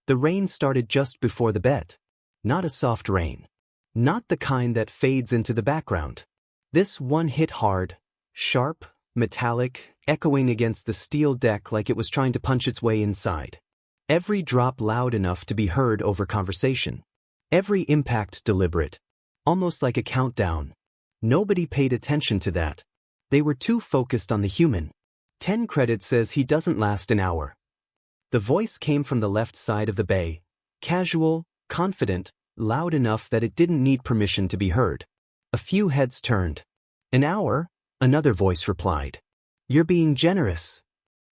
The rain started just before the bet. Not a soft rain. Not the kind that fades into the background. This one hit hard, sharp, metallic, echoing against the steel deck like it was trying to punch its way inside. Every drop loud enough to be heard over conversation. Every impact deliberate. Almost like a countdown. Nobody paid attention to that. They were too focused on the human. 10 credits says he doesn't last an hour. The voice came from the left side of the bay. Casual, confident, loud enough that it didn't need permission to be heard. A few heads turned. An hour? Another voice replied. You're being generous.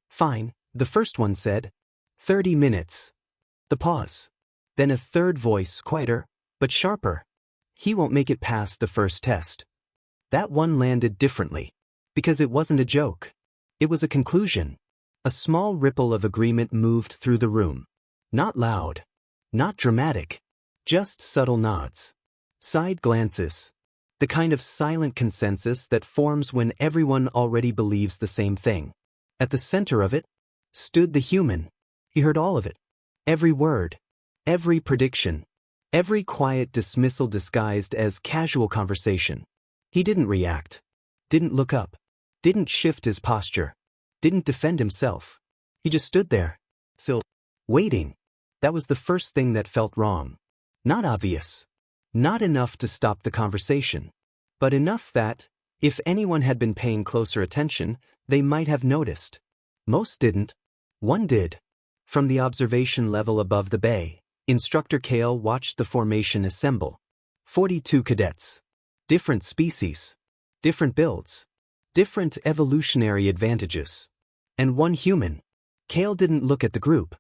Fine, the first one said. 30 minutes. The pause. Then a third voice, quieter, but sharper. He won't make it past the first test. That one landed differently. Because it wasn't a joke. It was a conclusion. A small ripple of agreement moved through the room. Not loud. Not dramatic. Just subtle nods. Side glances. The kind of silent consensus that forms when everyone already believes the same thing. At the center of it stood the human. He heard all of it. Every word. Every prediction. Every quiet dismissal disguised as casual conversation. He didn't react. Didn't look up. Didn't shift his posture. Didn't defend himself. He just stood there. Still. Waiting. That was the first thing that felt wrong. Not obvious. Not enough to stop the conversation. But enough that, if anyone had been paying closer attention, they might have noticed. Most didn't. One did. From the observation level above the bay, Instructor Kale watched the formation assemble. 42 cadets. Different species. Different builds. Different evolutionary advantages. And one human. Kale didn't look at the group.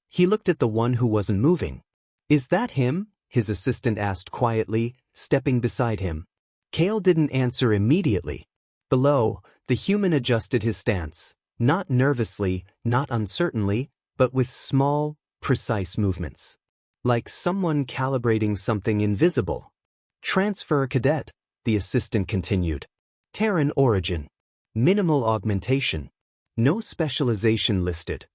He looked at the one who wasn't moving. Is that him? His assistant asked quietly, stepping beside him. Kale didn't answer immediately. Below, the human adjusted his stance, not nervously, not uncertainly, but with small, precise movements. Like someone calibrating something invisible. Transfer cadet, the assistant continued. Terran origin. Minimal augmentation. No specialization listed.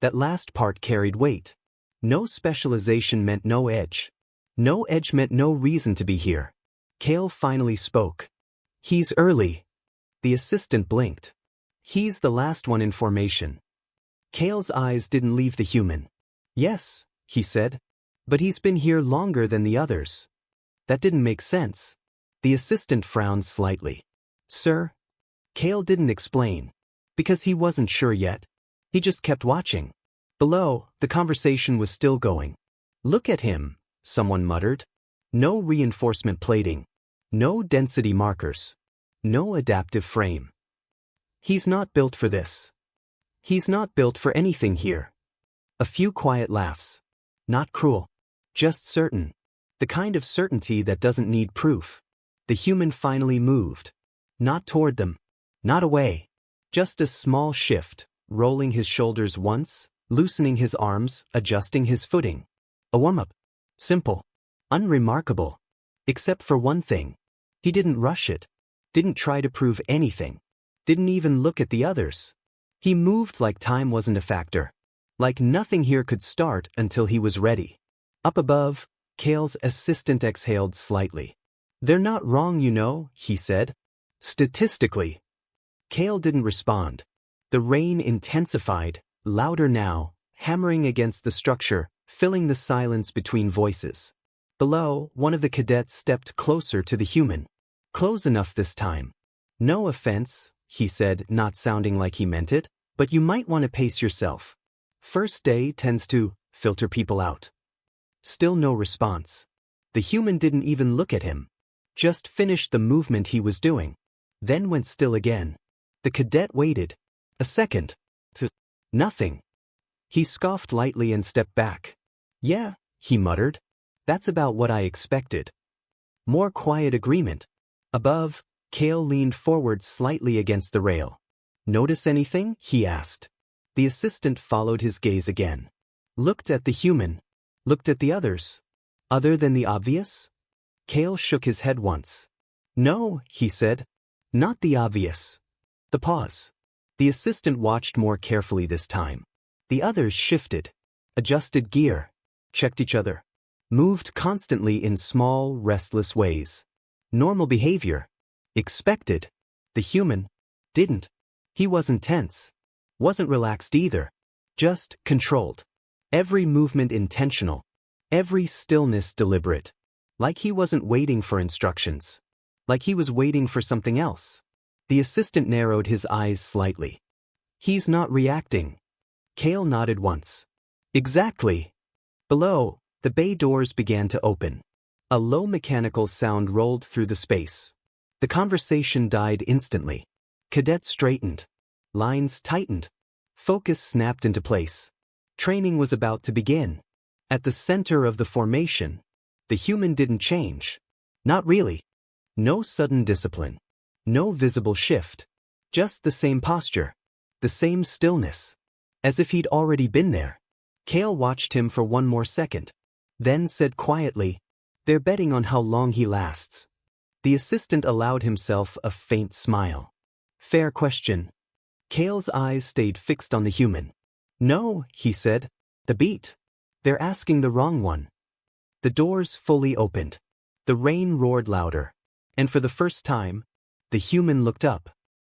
That last part carried weight. No specialization meant no edge. No edge meant no reason to be here. Kale finally spoke. He's early. The assistant blinked. He's the last one in formation. Kale's eyes didn't leave the human. Yes, he said. But he's been here longer than the others. That didn't make sense. The assistant frowned slightly. Sir? Kale didn't explain. Because he wasn't sure yet. He just kept watching. Below, the conversation was still going. Look at him, someone muttered. No reinforcement plating. No density markers. No adaptive frame. He's not built for this. He's not built for anything here. A few quiet laughs. Not cruel. Just certain. The kind of certainty that doesn't need proof. The human finally moved. Not toward them. Not away. Just a small shift, rolling his shoulders once, loosening his arms, adjusting his footing. A warm-up. Simple. Unremarkable. Except for one thing. He didn't rush it. Didn't try to prove anything. Didn't even look at the others. He moved like time wasn't a factor. Like nothing here could start until he was ready. Up above, Kale's assistant exhaled slightly. They're not wrong, you know, he said. Statistically. Kale didn't respond. The rain intensified, louder now, hammering against the structure, filling the silence between voices. Below, one of the cadets stepped closer to the human. Close enough this time. No offense, he said, not sounding like he meant it, but you might want to pace yourself. First day tends to filter people out. Still no response. The human didn't even look at him. Just finished the movement he was doing. Then went still again. The cadet waited. A second. Nothing. He scoffed lightly and stepped back. Yeah, he muttered. That's about what I expected. More quiet agreement. Above, Kale leaned forward slightly against the rail. Notice anything? He asked. The assistant followed his gaze again. Looked at the human. Looked at the others. Other than the obvious? Kale shook his head once. No, he said. Not the obvious. The pause. The assistant watched more carefully this time. The others shifted. adjusted gear, checked each other, moved constantly in small, restless ways. Normal behavior. Expected. The human didn't. He wasn't tense. Wasn't relaxed either. Just controlled. Every movement intentional. Every stillness deliberate. Like he wasn't waiting for instructions. Like he was waiting for something else. The assistant narrowed his eyes slightly. He's not reacting. Kale nodded once. Exactly. Below, the bay doors began to open. A low mechanical sound rolled through the space. The conversation died instantly. Cadets straightened. Lines tightened. Focus snapped into place. Training was about to begin. At the center of the formation, the human didn't change. Not really. No sudden discipline. No visible shift. Just the same posture. The same stillness. As if he'd already been there. Kale watched him for one more second. Then said quietly, "They're betting on how long he lasts." The assistant allowed himself a faint smile. Fair question. Kale's eyes stayed fixed on the human. "No," he said. "The beat. They're asking the wrong one." The doors fully opened. The rain roared louder. And for the first time, the human looked up.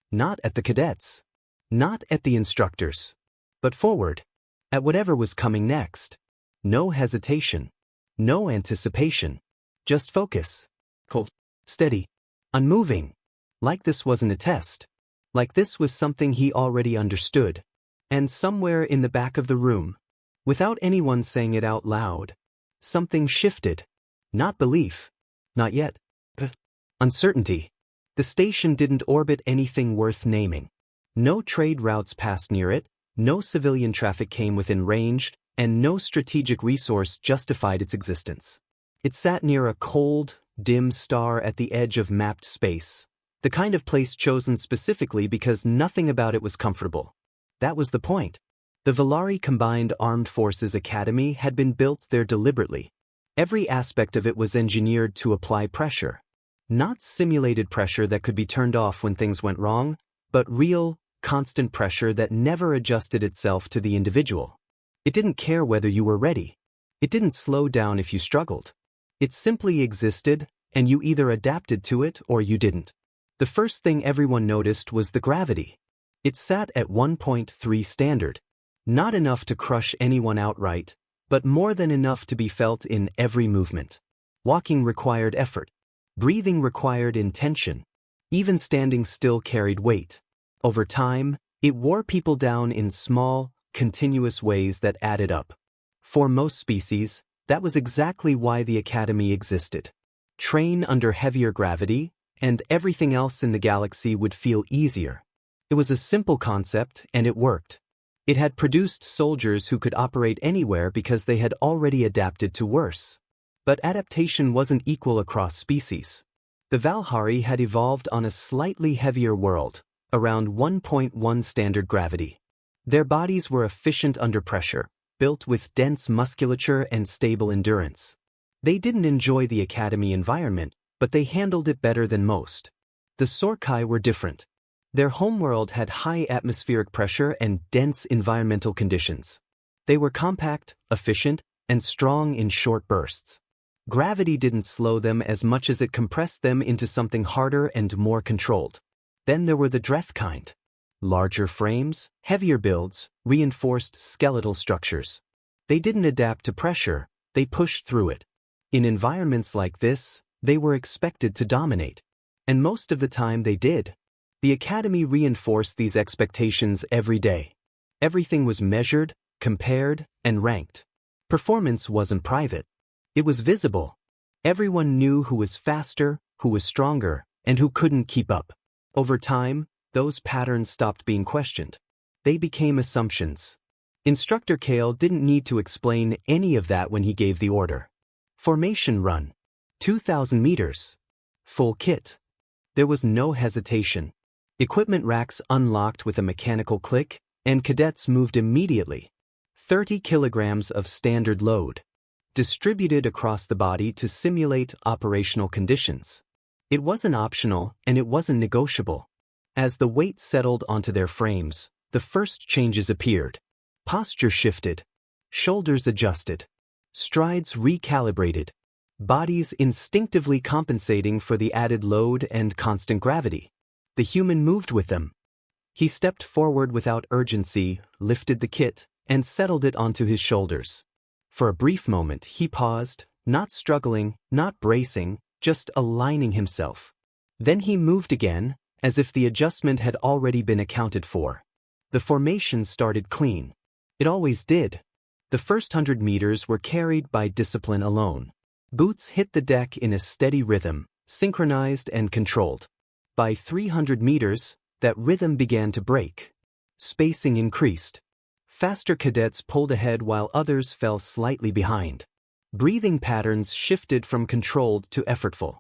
Not at the cadets. Not at the instructors. But forward. At whatever was coming next. No hesitation. No anticipation. Just focus. Cold. Steady. Unmoving. Like this wasn't a test. Like this was something he already understood. And somewhere in the back of the room, without anyone saying it out loud, something shifted. Not belief. Not yet. But uncertainty. The station didn't orbit anything worth naming. No trade routes passed near it, no civilian traffic came within range, and no strategic resource justified its existence. It sat near a cold, dim star at the edge of mapped space. The kind of place chosen specifically because nothing about it was comfortable. That was the point. The Valari Combined Armed Forces Academy had been built there deliberately. Every aspect of it was engineered to apply pressure. Not simulated pressure that could be turned off when things went wrong, but real, constant pressure that never adjusted itself to the individual. It didn't care whether you were ready. It didn't slow down if you struggled. It simply existed, and you either adapted to it or you didn't. The first thing everyone noticed was the gravity. It sat at 1.3 standard. Not enough to crush anyone outright, but more than enough to be felt in every movement. Walking required effort. Breathing required intention. Even standing still carried weight. Over time, it wore people down in small, continuous ways that added up. For most species, that was exactly why the Academy existed. Train under heavier gravity, and everything else in the galaxy would feel easier. It was a simple concept, and it worked. It had produced soldiers who could operate anywhere because they had already adapted to worse. But adaptation wasn't equal across species. The Valhari had evolved on a slightly heavier world, around 1.1 standard gravity. Their bodies were efficient under pressure, built with dense musculature and stable endurance. They didn't enjoy the Academy environment, but they handled it better than most. The Sorkai were different. Their homeworld had high atmospheric pressure and dense environmental conditions. They were compact, efficient, and strong in short bursts. Gravity didn't slow them as much as it compressed them into something harder and more controlled. Then there were the Dreth kind. Larger frames, heavier builds, reinforced skeletal structures. They didn't adapt to pressure, they pushed through it. In environments like this, they were expected to dominate. And most of the time they did. The Academy reinforced these expectations every day. Everything was measured, compared, and ranked. Performance wasn't private. It was visible. Everyone knew who was faster, who was stronger, and who couldn't keep up. Over time, those patterns stopped being questioned. They became assumptions. Instructor Kale didn't need to explain any of that when he gave the order. Formation run. 2,000 meters. Full kit. There was no hesitation. Equipment racks unlocked with a mechanical click, and cadets moved immediately. 30 kilograms of standard load. Distributed across the body to simulate operational conditions. It wasn't optional, and it wasn't negotiable. As the weight settled onto their frames, the first changes appeared. Posture shifted. Shoulders adjusted. Strides recalibrated. Bodies instinctively compensating for the added load and constant gravity. The human moved with them. He stepped forward without urgency, lifted the kit, and settled it onto his shoulders. For a brief moment he paused, not struggling, not bracing, just aligning himself. Then he moved again, as if the adjustment had already been accounted for. The formation started clean. It always did. The first 100 meters were carried by discipline alone. Boots hit the deck in a steady rhythm, synchronized and controlled. By 300 meters, that rhythm began to break. Spacing increased. Faster cadets pulled ahead while others fell slightly behind. Breathing patterns shifted from controlled to effortful.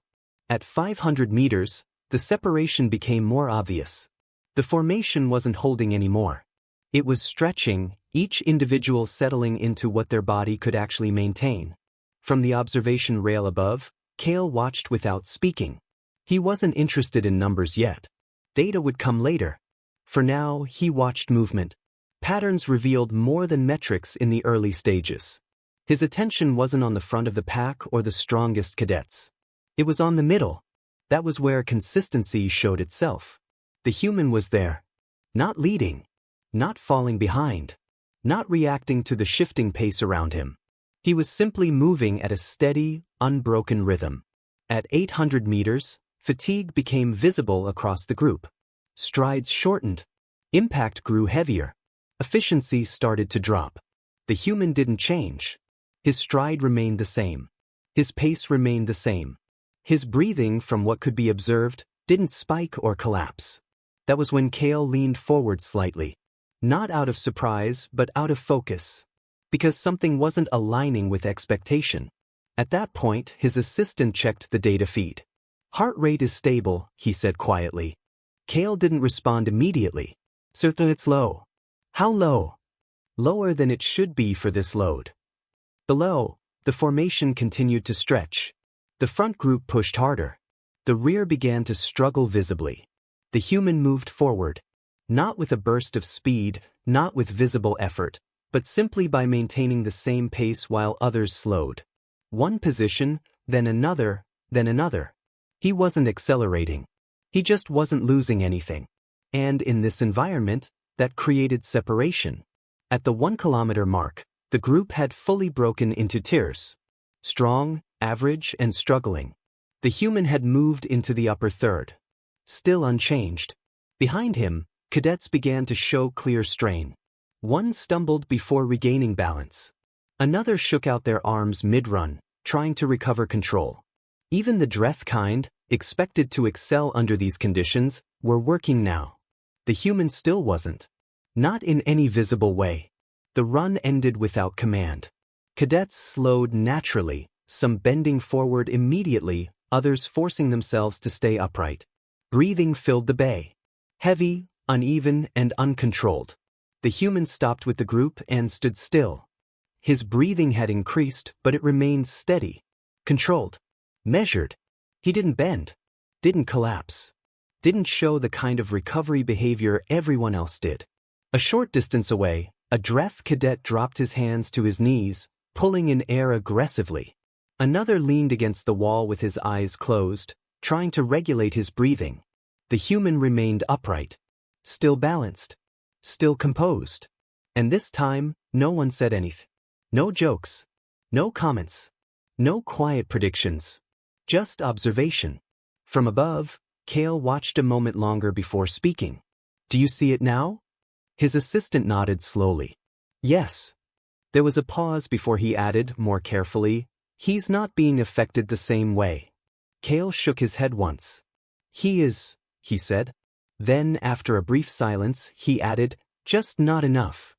At 500 meters, the separation became more obvious. The formation wasn't holding anymore. It was stretching, each individual settling into what their body could actually maintain. From the observation rail above, Kale watched without speaking. He wasn't interested in numbers yet. Data would come later. For now, he watched movement. Patterns revealed more than metrics in the early stages. His attention wasn't on the front of the pack or the strongest cadets. It was on the middle. That was where consistency showed itself. The human was there. Not leading. Not falling behind. Not reacting to the shifting pace around him. He was simply moving at a steady, unbroken rhythm. At 800 meters, fatigue became visible across the group. Strides shortened. Impact grew heavier. Efficiency started to drop. The human didn't change. His stride remained the same. His pace remained the same. His breathing, from what could be observed, didn't spike or collapse. That was when Kale leaned forward slightly. Not out of surprise, but out of focus. Because something wasn't aligning with expectation. At that point, his assistant checked the data feed. "Heart rate is stable," he said quietly. Kale didn't respond immediately. "Certainly it's low." "How low?" "Lower than it should be for this load." Below, the formation continued to stretch. The front group pushed harder. The rear began to struggle visibly. The human moved forward. Not with a burst of speed, not with visible effort, but simply by maintaining the same pace while others slowed. One position, then another, then another. He wasn't accelerating. He just wasn't losing anything. And in this environment, that created separation. At the 1 kilometer mark, the group had fully broken into tiers. Strong, average, and struggling. The human had moved into the upper third. Still unchanged. Behind him, cadets began to show clear strain. One stumbled before regaining balance. Another shook out their arms mid-run, trying to recover control. Even the Dreth kind, expected to excel under these conditions, were working now. The human still wasn't. Not in any visible way. The run ended without command. Cadets slowed naturally, some bending forward immediately, others forcing themselves to stay upright. Breathing filled the bay. Heavy, uneven, and uncontrolled. The human stopped with the group and stood still. His breathing had increased, but it remained steady. Controlled. Measured. He didn't bend. Didn't collapse. Didn't show the kind of recovery behavior everyone else did. A short distance away, a Dreth cadet dropped his hands to his knees, pulling in air aggressively. Another leaned against the wall with his eyes closed, trying to regulate his breathing. The human remained upright. Still balanced. Still composed. And this time, no one said anything. No jokes. No comments. No quiet predictions. Just observation. From above, Kale watched a moment longer before speaking. "Do you see it now?" His assistant nodded slowly. "Yes." There was a pause before he added, more carefully, "He's not being affected the same way." Kale shook his head once. "He is," he said. Then, after a brief silence, he added, "Just not enough."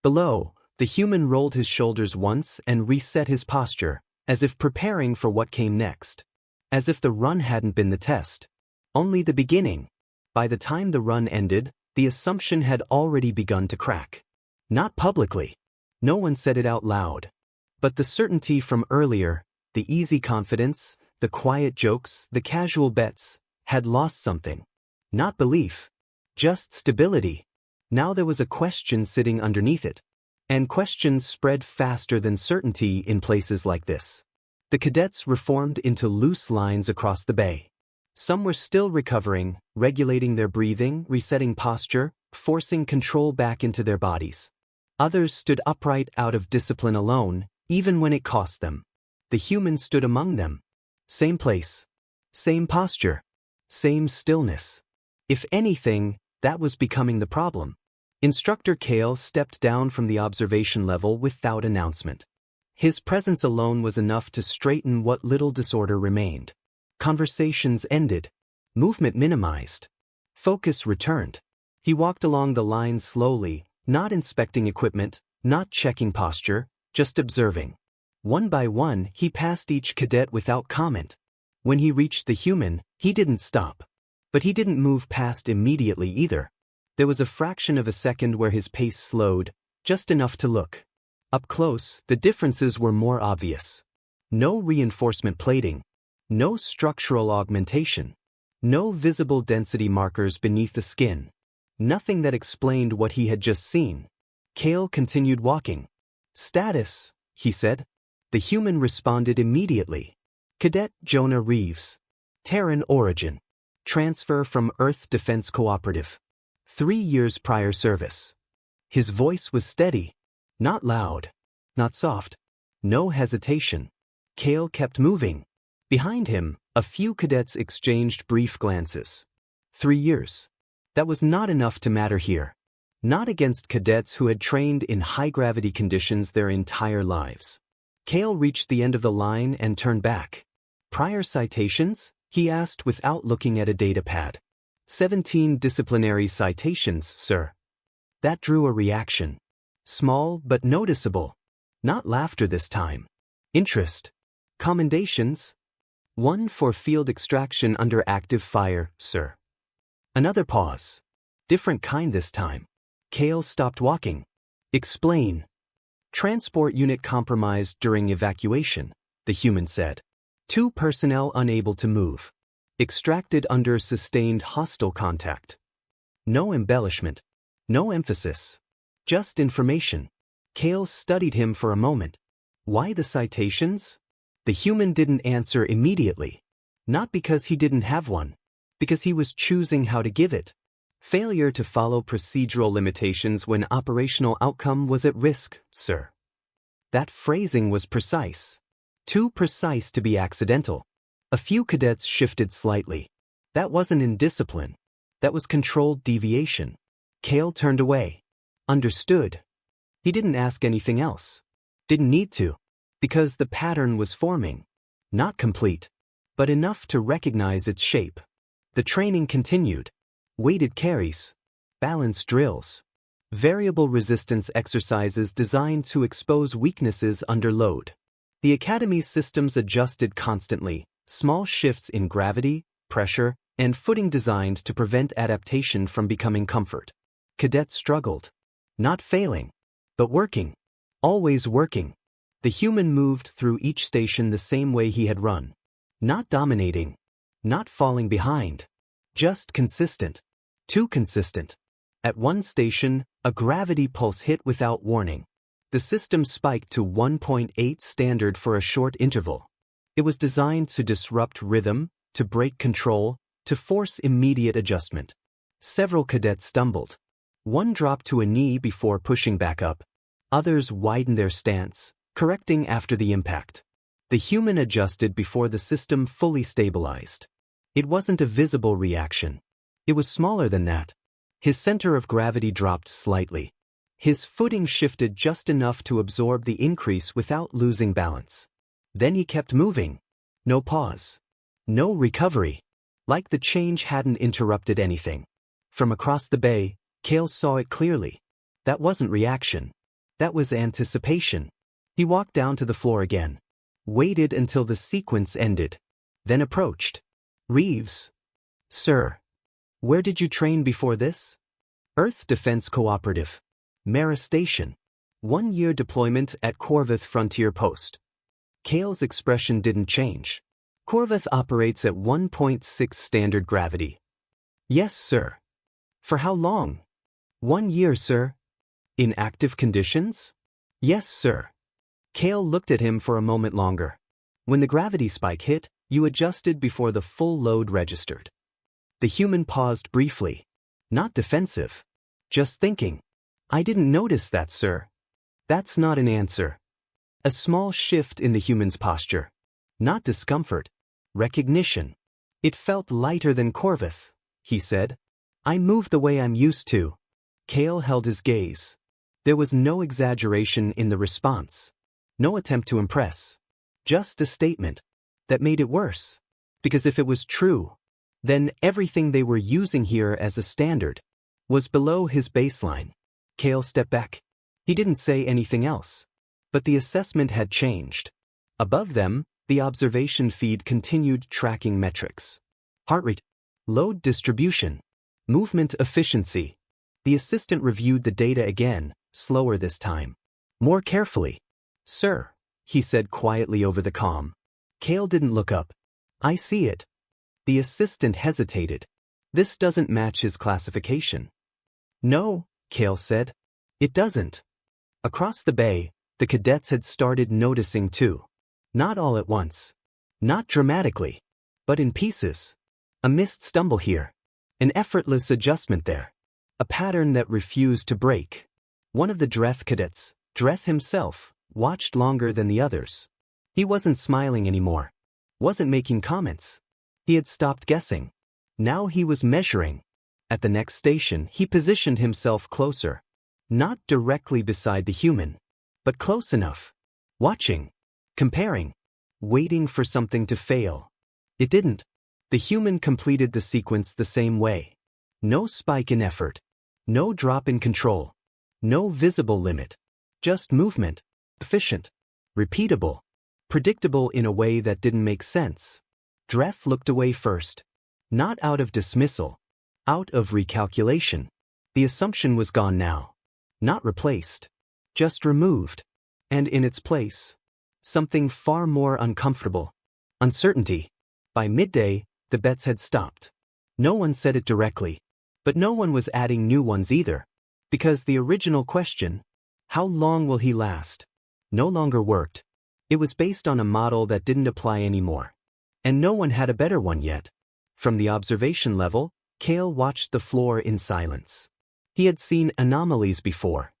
Below, the human rolled his shoulders once and reset his posture, as if preparing for what came next. As if the run hadn't been the test. Only the beginning. By the time the run ended, the assumption had already begun to crack. Not publicly. No one said it out loud. But the certainty from earlier, the easy confidence, the quiet jokes, the casual bets, had lost something. Not belief. Just stability. Now there was a question sitting underneath it. And questions spread faster than certainty in places like this. The cadets reformed into loose lines across the bay. Some were still recovering, regulating their breathing, resetting posture, forcing control back into their bodies. Others stood upright out of discipline alone, even when it cost them. The human stood among them. Same place. Same posture. Same stillness. If anything, that was becoming the problem. Instructor Kale stepped down from the observation level without announcement. His presence alone was enough to straighten what little disorder remained. Conversations ended. Movement minimized. Focus returned. He walked along the line slowly, not inspecting equipment, not checking posture, just observing. One by one, he passed each cadet without comment. When he reached the human, he didn't stop. But he didn't move past immediately either. There was a fraction of a second where his pace slowed, just enough to look. Up close, the differences were more obvious. No reinforcement plating. No structural augmentation. No visible density markers beneath the skin. Nothing that explained what he had just seen. Kale continued walking. Status, he said. The human responded immediately. Cadet Jonah Reeves. Terran origin. Transfer from Earth Defense Cooperative. 3 years prior service. His voice was steady. Not loud. Not soft. No hesitation. Kale kept moving. Behind him, a few cadets exchanged brief glances. 3 years. That was not enough to matter here. Not against cadets who had trained in high-gravity conditions their entire lives. Kale reached the end of the line and turned back. Prior citations? He asked without looking at a data pad. 17 disciplinary citations, sir. That drew a reaction. Small but noticeable. Not laughter this time. Interest. Commendations. 1 for field extraction under active fire, sir. Another pause. Different kind this time. Kale stopped walking. Explain. Transport unit compromised during evacuation, the human said. 2 personnel unable to move. Extracted under sustained hostile contact. No embellishment. No emphasis. Just information. Kale studied him for a moment. Why the citations? The human didn't answer immediately. Not because he didn't have one. Because he was choosing how to give it. Failure to follow procedural limitations when operational outcome was at risk, sir. That phrasing was precise. Too precise to be accidental. A few cadets shifted slightly. That wasn't indiscipline. That was controlled deviation. Kale turned away. Understood. He didn't ask anything else. Didn't need to. Because the pattern was forming. Not complete. But enough to recognize its shape. The training continued. Weighted carries. Balance drills. Variable resistance exercises designed to expose weaknesses under load. The Academy's systems adjusted constantly. Small shifts in gravity, pressure, and footing designed to prevent adaptation from becoming comfort. Cadets struggled. Not failing. But working. Always working. The human moved through each station the same way he had run. Not dominating. Not falling behind. Just consistent. Too consistent. At one station, a gravity pulse hit without warning. The system spiked to 1.8 standard for a short interval. It was designed to disrupt rhythm, to break control, to force immediate adjustment. Several cadets stumbled. One dropped to a knee before pushing back up. Others widened their stance, correcting after the impact. The human adjusted before the system fully stabilized. It wasn't a visible reaction. It was smaller than that. His center of gravity dropped slightly. His footing shifted just enough to absorb the increase without losing balance. Then he kept moving. No pause. No recovery. Like the change hadn't interrupted anything. From across the bay, Kale saw it clearly. That wasn't reaction. That was anticipation. He walked down to the floor again. Waited until the sequence ended. Then approached. Reeves. Sir. Where did you train before this? Earth Defense Cooperative. Mara Station. 1 year deployment at Corvith Frontier Post. Kale's expression didn't change. Corvith operates at 1.6 standard gravity. Yes, sir. For how long? 1 year, sir. In active conditions? Yes, sir. Kale looked at him for a moment longer. When the gravity spike hit, you adjusted before the full load registered. The human paused briefly. Not defensive. Just thinking. I didn't notice that, sir. That's not an answer. A small shift in the human's posture. Not discomfort. Recognition. It felt lighter than Corvus, he said. I moved the way I'm used to. Kale held his gaze. There was no exaggeration in the response. No attempt to impress. Just a statement. That made it worse. Because if it was true, then everything they were using here as a standard was below his baseline. Kale stepped back. He didn't say anything else. But the assessment had changed. Above them, the observation feed continued tracking metrics. Heart rate, load distribution, movement efficiency. The assistant reviewed the data again, slower this time. More carefully. Sir, he said quietly over the comm. Kale didn't look up. I see it. The assistant hesitated. This doesn't match his classification. No, Kale said. It doesn't. Across the bay, the cadets had started noticing too. Not all at once. Not dramatically. But in pieces. A missed stumble here. An effortless adjustment there. A pattern that refused to break. One of the Dreth cadets, Dreth himself, watched longer than the others. He wasn't smiling anymore. Wasn't making comments. He had stopped guessing. Now he was measuring. At the next station, he positioned himself closer. Not directly beside the human, but close enough. Watching. Comparing. Waiting for something to fail. It didn't. The human completed the sequence the same way. No spike in effort. No drop in control. No visible limit. Just movement. Efficient. Repeatable. Predictable in a way that didn't make sense. Dreth looked away first. Not out of dismissal. Out of recalculation. The assumption was gone now. Not replaced. Just removed. And in its place, something far more uncomfortable. Uncertainty. By midday, the bets had stopped. No one said it directly. But no one was adding new ones either. Because the original question, how long will he last, no longer worked. It was based on a model that didn't apply anymore. And no one had a better one yet. From the observation level, Kale watched the floor in silence. He had seen anomalies before.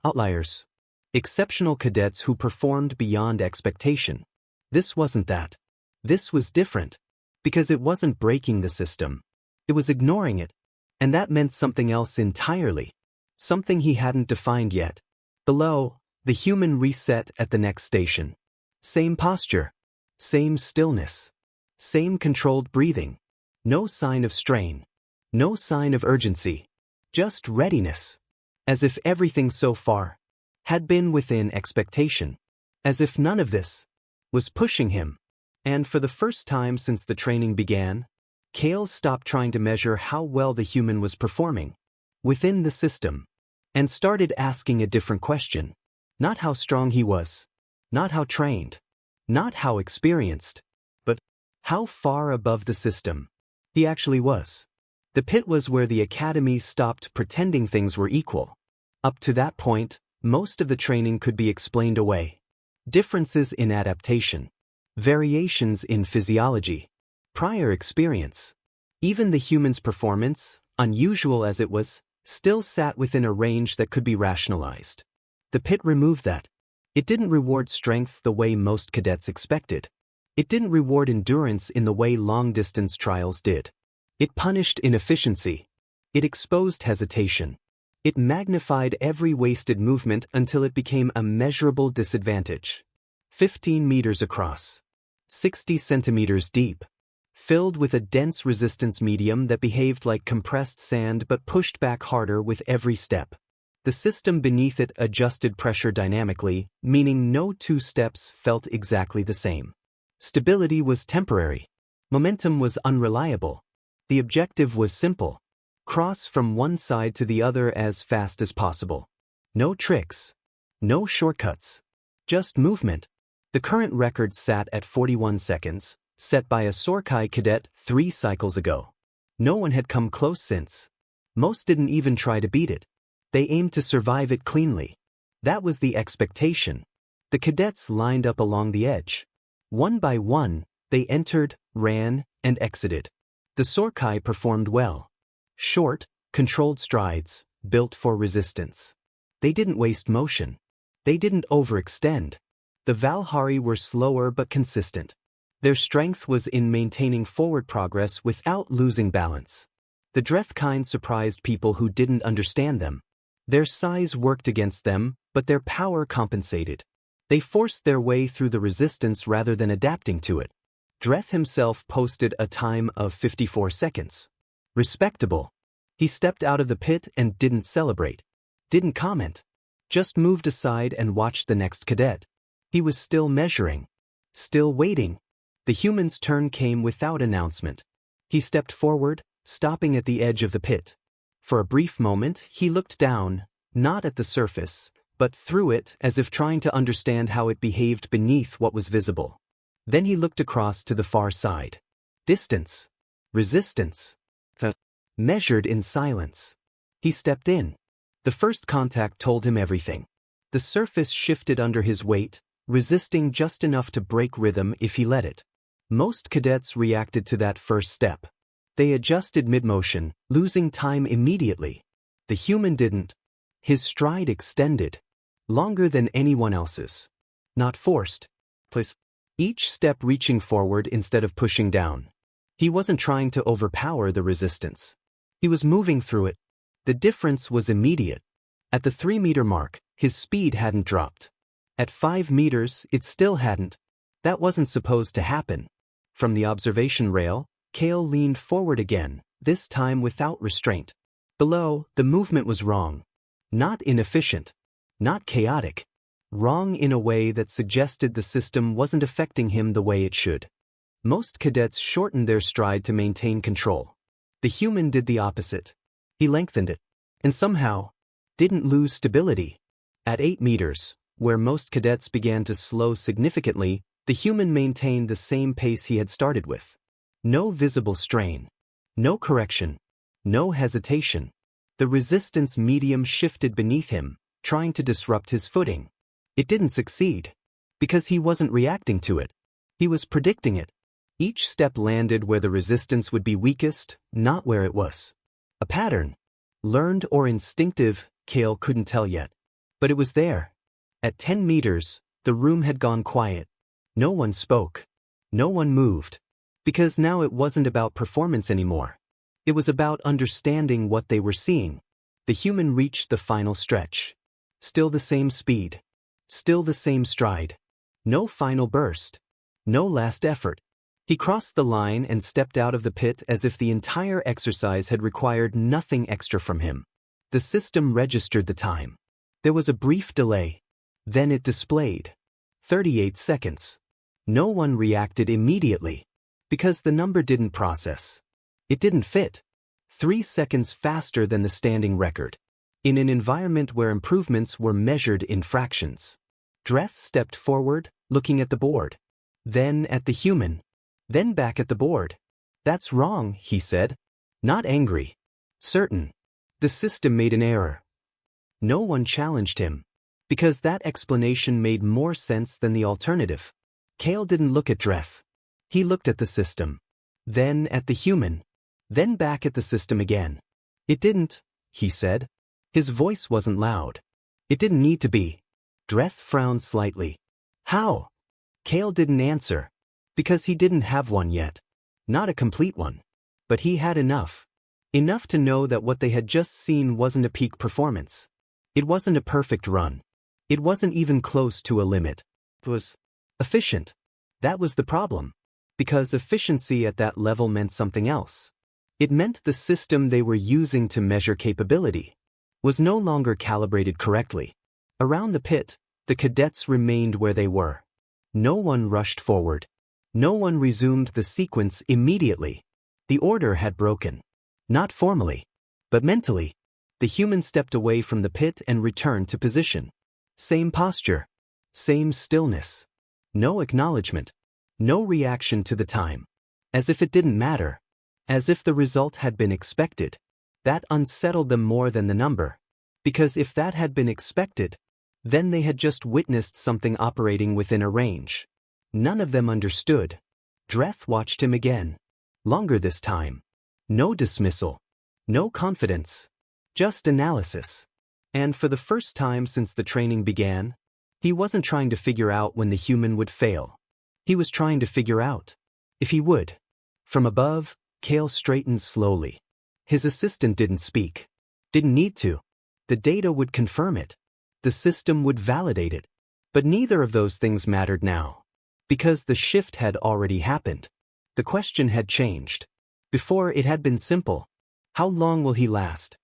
Outliers. Exceptional cadets who performed beyond expectation. This wasn't that. This was different. Because it wasn't breaking the system. It was ignoring it. And that meant something else entirely. Something he hadn't defined yet. Below, the human reset at the next station. Same posture. Same stillness. Same controlled breathing. No sign of strain. No sign of urgency. Just readiness. As if everything so far had been within expectation. As if none of this was pushing him. And for the first time since the training began, Kale stopped trying to measure how well the human was performing within the system and started asking a different question. Not how strong he was. Not how trained. Not how experienced. But how far above the system he actually was. The pit was where the academy stopped pretending things were equal. Up to that point, most of the training could be explained away. Differences in adaptation. Variations in physiology. Prior experience. Even the human's performance, unusual as it was, still sat within a range that could be rationalized. The pit removed that. It didn't reward strength the way most cadets expected. It didn't reward endurance in the way long-distance trials did. It punished inefficiency. It exposed hesitation. It magnified every wasted movement until it became a measurable disadvantage. 15 meters across. 60 centimeters deep. Filled with a dense resistance medium that behaved like compressed sand but pushed back harder with every step. The system beneath it adjusted pressure dynamically, meaning no two steps felt exactly the same. Stability was temporary. Momentum was unreliable. The objective was simple. Cross from one side to the other as fast as possible. No tricks. No shortcuts. Just movement. The current record sat at 41 seconds, set by a Sorkai cadet 3 cycles ago. No one had come close since. Most didn't even try to beat it. They aimed to survive it cleanly. That was the expectation. The cadets lined up along the edge. One by one, they entered, ran, and exited. The Sorkai performed well. Short, controlled strides, built for resistance. They didn't waste motion. They didn't overextend. The Valhari were slower but consistent. Their strength was in maintaining forward progress without losing balance. The Drethkind surprised people who didn't understand them. Their size worked against them, but their power compensated. They forced their way through the resistance rather than adapting to it. Dreth himself posted a time of 54 seconds. Respectable. He stepped out of the pit and didn't celebrate. Didn't comment. Just moved aside and watched the next cadet. He was still measuring. Still waiting. The human's turn came without announcement. He stepped forward, stopping at the edge of the pit. For a brief moment, he looked down, not at the surface, but through it as if trying to understand how it behaved beneath what was visible. Then he looked across to the far side. Distance. Resistance. Measured in silence. He stepped in. The first contact told him everything. The surface shifted under his weight, resisting just enough to break rhythm if he let it. Most cadets reacted to that first step. They adjusted mid-motion, losing time immediately. The human didn't. His stride extended. Longer than anyone else's. Not forced. Each step reaching forward instead of pushing down. He wasn't trying to overpower the resistance. He was moving through it. The difference was immediate. At the 3-meter mark, his speed hadn't dropped. At 5 meters, it still hadn't. That wasn't supposed to happen. From the observation rail, Kale leaned forward again, this time without restraint. Below, the movement was wrong. Not inefficient. Not chaotic. Wrong in a way that suggested the system wasn't affecting him the way it should. Most cadets shortened their stride to maintain control. The human did the opposite. He lengthened it. And somehow, didn't lose stability. At 8 meters, where most cadets began to slow significantly, the human maintained the same pace he had started with. No visible strain. No correction. No hesitation. The resistance medium shifted beneath him, trying to disrupt his footing. It didn't succeed. Because he wasn't reacting to it. He was predicting it. Each step landed where the resistance would be weakest, not where it was. A pattern. Learned or instinctive, Kale couldn't tell yet. But it was there. At 10 meters, the room had gone quiet. No one spoke. No one moved. Because now it wasn't about performance anymore. It was about understanding what they were seeing. The human reached the final stretch. Still the same speed. Still the same stride. No final burst. No last effort. He crossed the line and stepped out of the pit as if the entire exercise had required nothing extra from him. The system registered the time. There was a brief delay. Then it displayed 38 seconds. No one reacted immediately. Because the number didn't process. It didn't fit. 3 seconds faster than the standing record. In an environment where improvements were measured in fractions. Dreth stepped forward, looking at the board. Then at the human. Then back at the board. That's wrong, he said. Not angry. Certain. The system made an error. No one challenged him. Because that explanation made more sense than the alternative. Kale didn't look at Dreth. He looked at the system. Then at the human. Then back at the system again. It didn't, he said. His voice wasn't loud. It didn't need to be. Dreth frowned slightly. How? Kale didn't answer. Because he didn't have one yet. Not a complete one. But he had enough. Enough to know that what they had just seen wasn't a peak performance. It wasn't a perfect run. It wasn't even close to a limit. It was efficient. That was the problem. Because efficiency at that level meant something else. It meant the system they were using to measure capability was no longer calibrated correctly. Around the pit, the cadets remained where they were. No one rushed forward. No one resumed the sequence immediately. The order had broken. Not formally, but mentally. The human stepped away from the pit and returned to position. Same posture. Same stillness. No acknowledgement. No reaction to the time. As if it didn't matter. As if the result had been expected. That unsettled them more than the number. Because if that had been expected, then they had just witnessed something operating within a range. None of them understood. Dreth watched him again. Longer this time. No dismissal. No confidence. Just analysis. And for the first time since the training began, he wasn't trying to figure out when the human would fail. He was trying to figure out if he would. From above, Kale straightened slowly. His assistant didn't speak. Didn't need to. The data would confirm it. The system would validate it. But neither of those things mattered now. Because the shift had already happened. The question had changed. Before it had been simple. How long will he last?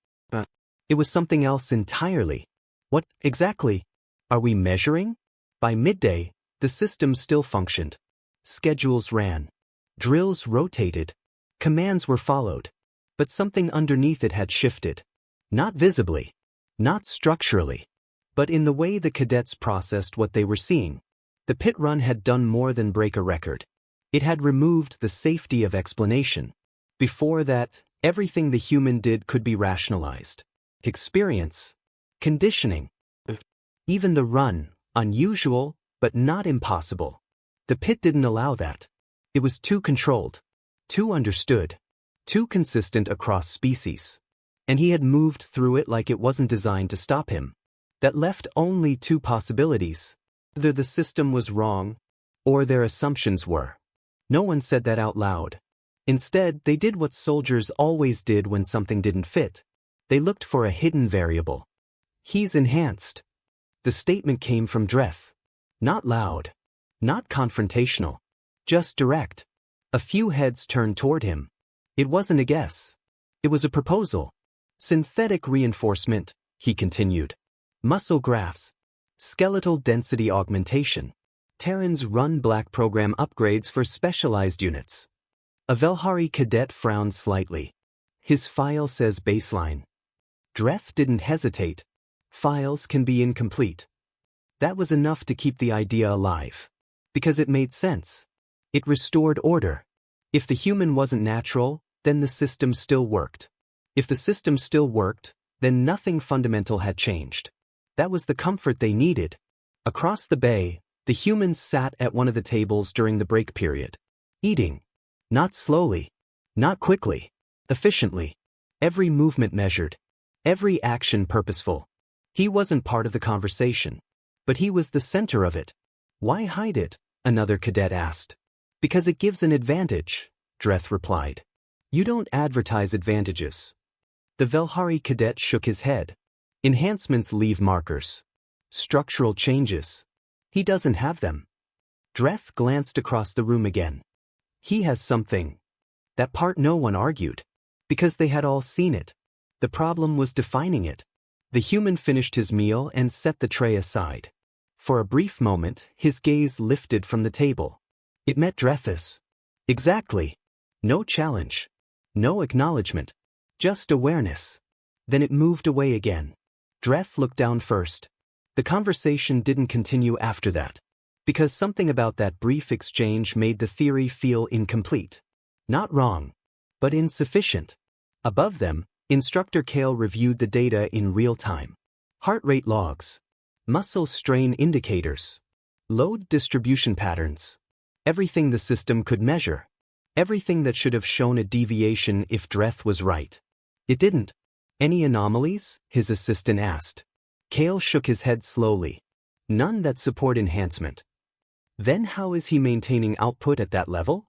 It was something else entirely. What, exactly, are we measuring? By midday, the system still functioned. Schedules ran. Drills rotated. Commands were followed. But something underneath it had shifted. Not visibly. Not structurally. But in the way the cadets processed what they were seeing. The pit run had done more than break a record. It had removed the safety of explanation. Before that, everything the human did could be rationalized. Experience. Conditioning. Even the run, unusual, but not impossible. The pit didn't allow that. It was too controlled. Too understood. Too consistent across species. And he had moved through it like it wasn't designed to stop him. That left only two possibilities. Either the system was wrong, or their assumptions were. No one said that out loud. Instead, they did what soldiers always did when something didn't fit. They looked for a hidden variable. He's enhanced. The statement came from Dreth. Not loud. Not confrontational. Just direct. A few heads turned toward him. It wasn't a guess. It was a proposal. Synthetic reinforcement, he continued. Muscle grafts. Skeletal density augmentation. Terran's Run Black program upgrades for specialized units. A Velhari cadet frowned slightly. His file says baseline. Dreth didn't hesitate. Files can be incomplete. That was enough to keep the idea alive. Because it made sense. It restored order. If the human wasn't natural, then the system still worked. If the system still worked, then nothing fundamental had changed. That was the comfort they needed. Across the bay, the humans sat at one of the tables during the break period. Eating. Not slowly. Not quickly. Efficiently. Every movement measured. Every action purposeful. He wasn't part of the conversation. But he was the center of it. Why hide it? Another cadet asked. Because it gives an advantage, Dreth replied. You don't advertise advantages. The Velhari cadet shook his head. Enhancements leave markers. Structural changes. He doesn't have them. Dreth glanced across the room again. He has something. That part no one argued. Because they had all seen it. The problem was defining it. The human finished his meal and set the tray aside. For a brief moment, his gaze lifted from the table. It met Dreth's. Exactly. No challenge. No acknowledgement. Just awareness. Then it moved away again. Dreth looked down first. The conversation didn't continue after that. Because something about that brief exchange made the theory feel incomplete. Not wrong. But insufficient. Above them, Instructor Kale reviewed the data in real time. Heart rate logs. Muscle strain indicators. Load distribution patterns. Everything the system could measure. Everything that should have shown a deviation if Dreth was right. It didn't. Any anomalies? His assistant asked. Kale shook his head slowly. None that support enhancement. Then how is he maintaining output at that level?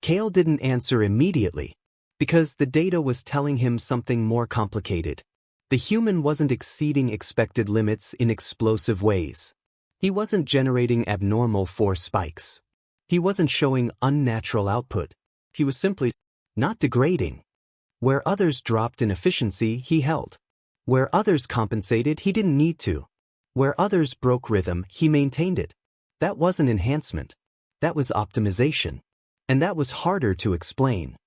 Kale didn't answer immediately. Because the data was telling him something more complicated. The human wasn't exceeding expected limits in explosive ways. He wasn't generating abnormal force spikes. He wasn't showing unnatural output. He was simply not degrading. Where others dropped in efficiency, he held. Where others compensated, he didn't need to. Where others broke rhythm, he maintained it. That wasn't enhancement. That was optimization. And that was harder to explain.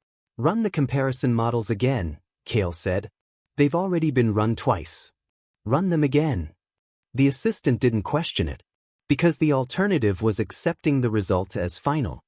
Run the comparison models again, Kale said. They've already been run twice. Run them again. The assistant didn't question it. Because the alternative was accepting the result as final.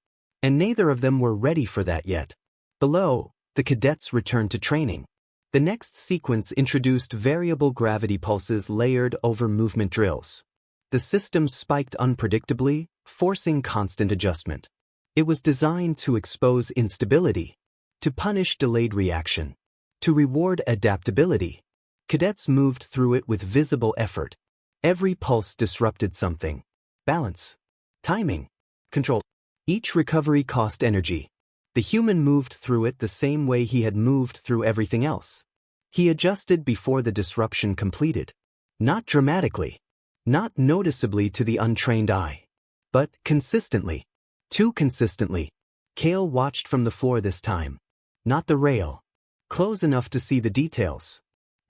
And neither of them were ready for that yet. Below, the cadets returned to training. The next sequence introduced variable gravity pulses layered over movement drills. The system spiked unpredictably, forcing constant adjustment. It was designed to expose instability, to punish delayed reaction, to reward adaptability. Cadets moved through it with visible effort. Every pulse disrupted something. Balance, timing, control. Each recovery cost energy. The human moved through it the same way he had moved through everything else. He adjusted before the disruption completed. Not dramatically, not noticeably to the untrained eye, but consistently. Too consistently. Kale watched from the floor this time, not the rail, close enough to see the details.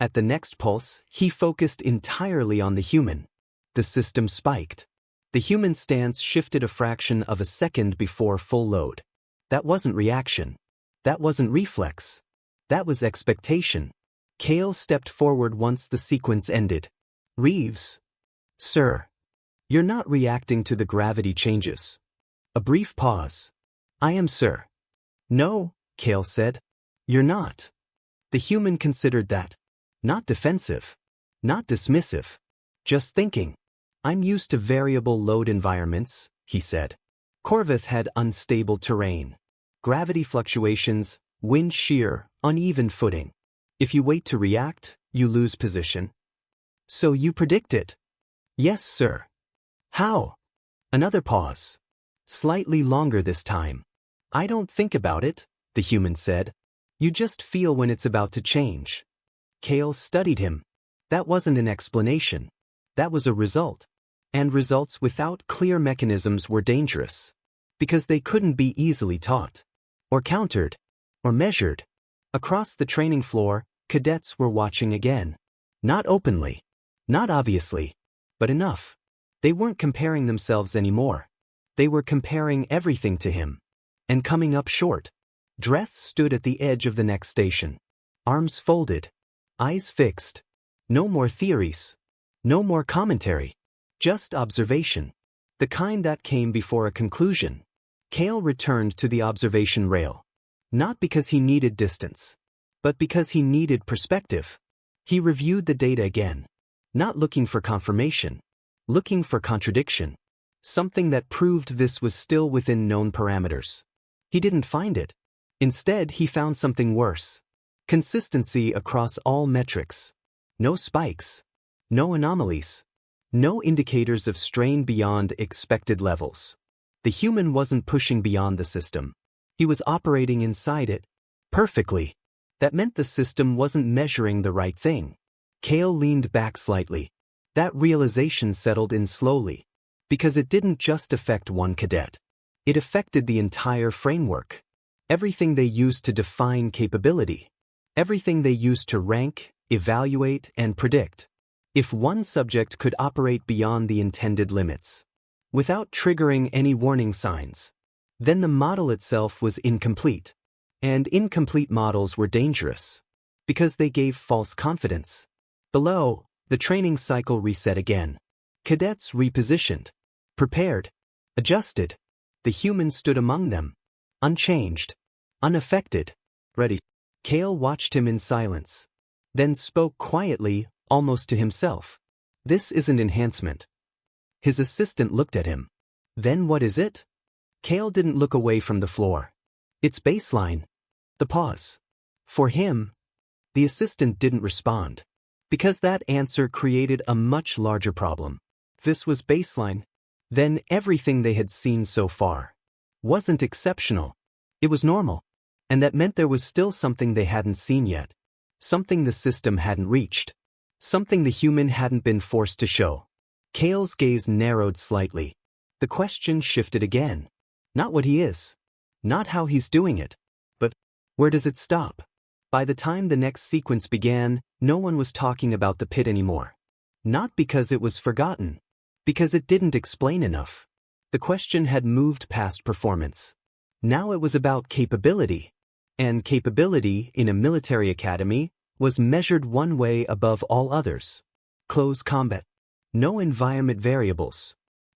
At the next pulse, he focused entirely on the human. The system spiked. The human stance shifted a fraction of a second before full load. That wasn't reaction. That wasn't reflex. That was expectation. Kale stepped forward once the sequence ended. Reeves. Sir. You're not reacting to the gravity changes. A brief pause. I am, sir. No, Kale said. You're not. The human considered that. Not defensive. Not dismissive. Just thinking. I'm used to variable load environments, he said. Corvith had unstable terrain. Gravity fluctuations, wind shear, uneven footing. If you wait to react, you lose position. So you predict it? Yes, sir. How? Another pause. Slightly longer this time. I don't think about it, the human said. You just feel when it's about to change. Kale studied him. That wasn't an explanation. That was a result. And results without clear mechanisms were dangerous. Because they couldn't be easily taught. Or countered. Or measured. Across the training floor, cadets were watching again. Not openly. Not obviously. But enough. They weren't comparing themselves anymore. They were comparing everything to him. And coming up short. Dreth stood at the edge of the next station. Arms folded. Eyes fixed. No more theories. No more commentary. Just observation. The kind that came before a conclusion. Kale returned to the observation rail. Not because he needed distance. But because he needed perspective. He reviewed the data again. Not looking for confirmation. Looking for contradiction. Something that proved this was still within known parameters. He didn't find it. Instead, he found something worse. Consistency across all metrics. No spikes. No anomalies. No indicators of strain beyond expected levels. The human wasn't pushing beyond the system. He was operating inside it. Perfectly. That meant the system wasn't measuring the right thing. Kale leaned back slightly. That realization settled in slowly. Because it didn't just affect one cadet. It affected the entire framework. Everything they used to define capability. Everything they used to rank, evaluate, and predict. If one subject could operate beyond the intended limits, without triggering any warning signs, then the model itself was incomplete. And incomplete models were dangerous, because they gave false confidence. Below, the training cycle reset again. Cadets repositioned, prepared, adjusted. The human stood among them, unchanged, unaffected, ready. Kale watched him in silence, then spoke quietly, almost to himself. This isn't enhancement. His assistant looked at him. Then what is it? Kale didn't look away from the floor. It's baseline. The pause. For him, the assistant didn't respond. Because that answer created a much larger problem. This was baseline. Then everything they had seen so far wasn't exceptional. It was normal. And that meant there was still something they hadn't seen yet. Something the system hadn't reached. Something the human hadn't been forced to show. Kale's gaze narrowed slightly. The question shifted again. Not what he is. Not how he's doing it. But where does it stop? By the time the next sequence began, no one was talking about the pit anymore. Not because it was forgotten. Because it didn't explain enough. The question had moved past performance. Now it was about capability. And capability, in a military academy, was measured one way above all others. Close combat. No environment variables.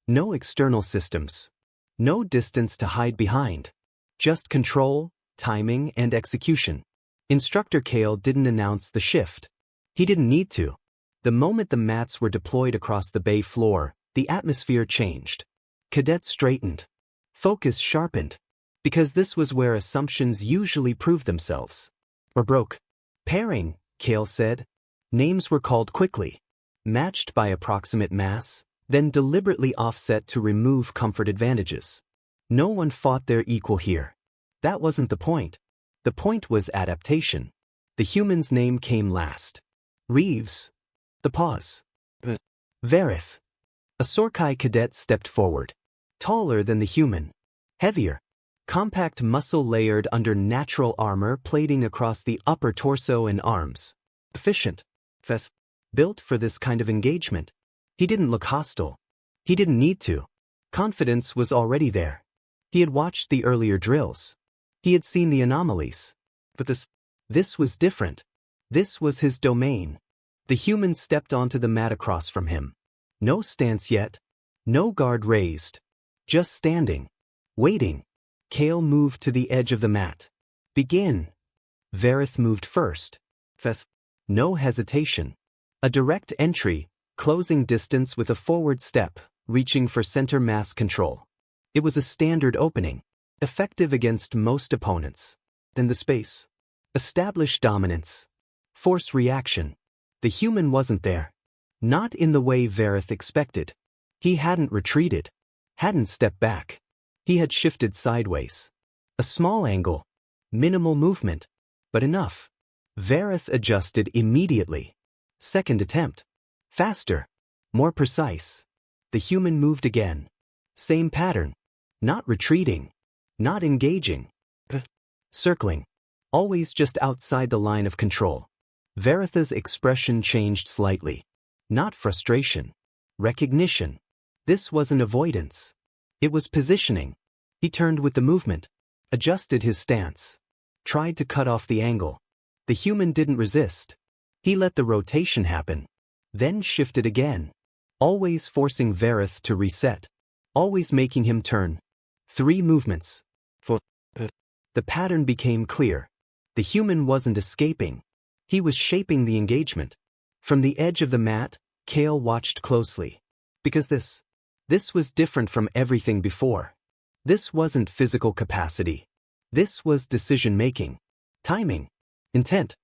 No external systems. No distance to hide behind. Just control, timing, and execution. Instructor Kale didn't announce the shift. He didn't need to. The moment the mats were deployed across the bay floor, the atmosphere changed. Cadets straightened. Focus sharpened. Because this was where assumptions usually proved themselves. Or broke. Pairing, Kale said. Names were called quickly. Matched by approximate mass, then deliberately offset to remove comfort advantages. No one fought their equal here. That wasn't the point. The point was adaptation. The human's name came last. Reeves. The pause. Varith. A Sorkai cadet stepped forward. Taller than the human. Heavier. Compact muscle layered under natural armor plating across the upper torso and arms. Efficient. Built for this kind of engagement. He didn't look hostile. He didn't need to. Confidence was already there. He had watched the earlier drills. He had seen the anomalies. But this was different. This was his domain. The human stepped onto the mat across from him. No stance yet. No guard raised. Just standing. Waiting. Kale moved to the edge of the mat. Begin. Varith moved first. No hesitation. A direct entry, closing distance with a forward step, reaching for center mass control. It was a standard opening. Effective against most opponents. Then the space. Establish dominance. Force reaction. The human wasn't there. Not in the way Varith expected. He hadn't retreated. Hadn't stepped back. He had shifted sideways. A small angle. Minimal movement. But enough. Varith adjusted immediately. Second attempt. Faster. More precise. The human moved again. Same pattern. Not retreating. Not engaging. Circling. Always just outside the line of control. Varitha's expression changed slightly. Not frustration. Recognition. This wasn't avoidance. It was positioning. He turned with the movement. Adjusted his stance. Tried to cut off the angle. The human didn't resist. He let the rotation happen. Then shifted again. Always forcing Varith to reset. Always making him turn. 3 movements. The pattern became clear. The human wasn't escaping. He was shaping the engagement. From the edge of the mat, Kale watched closely. Because this was different from everything before. This wasn't physical capacity. This was decision-making. Timing. Intent.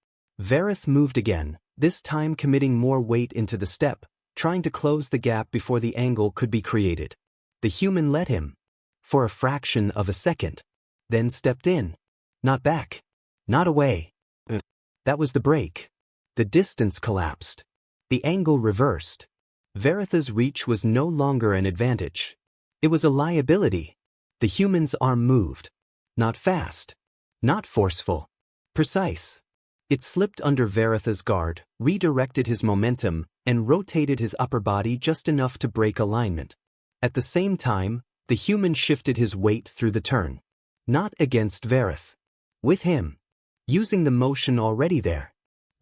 Varith moved again, this time committing more weight into the step, trying to close the gap before the angle could be created. The human let him. For a fraction of a second. Then stepped in. Not back. Not away. That was the break. The distance collapsed. The angle reversed. Varitha's reach was no longer an advantage. It was a liability. The human's arm moved. Not fast. Not forceful. Precise. It slipped under Varitha's guard, redirected his momentum, and rotated his upper body just enough to break alignment. At the same time, the human shifted his weight through the turn. Not against Varith. With him. Using the motion already there.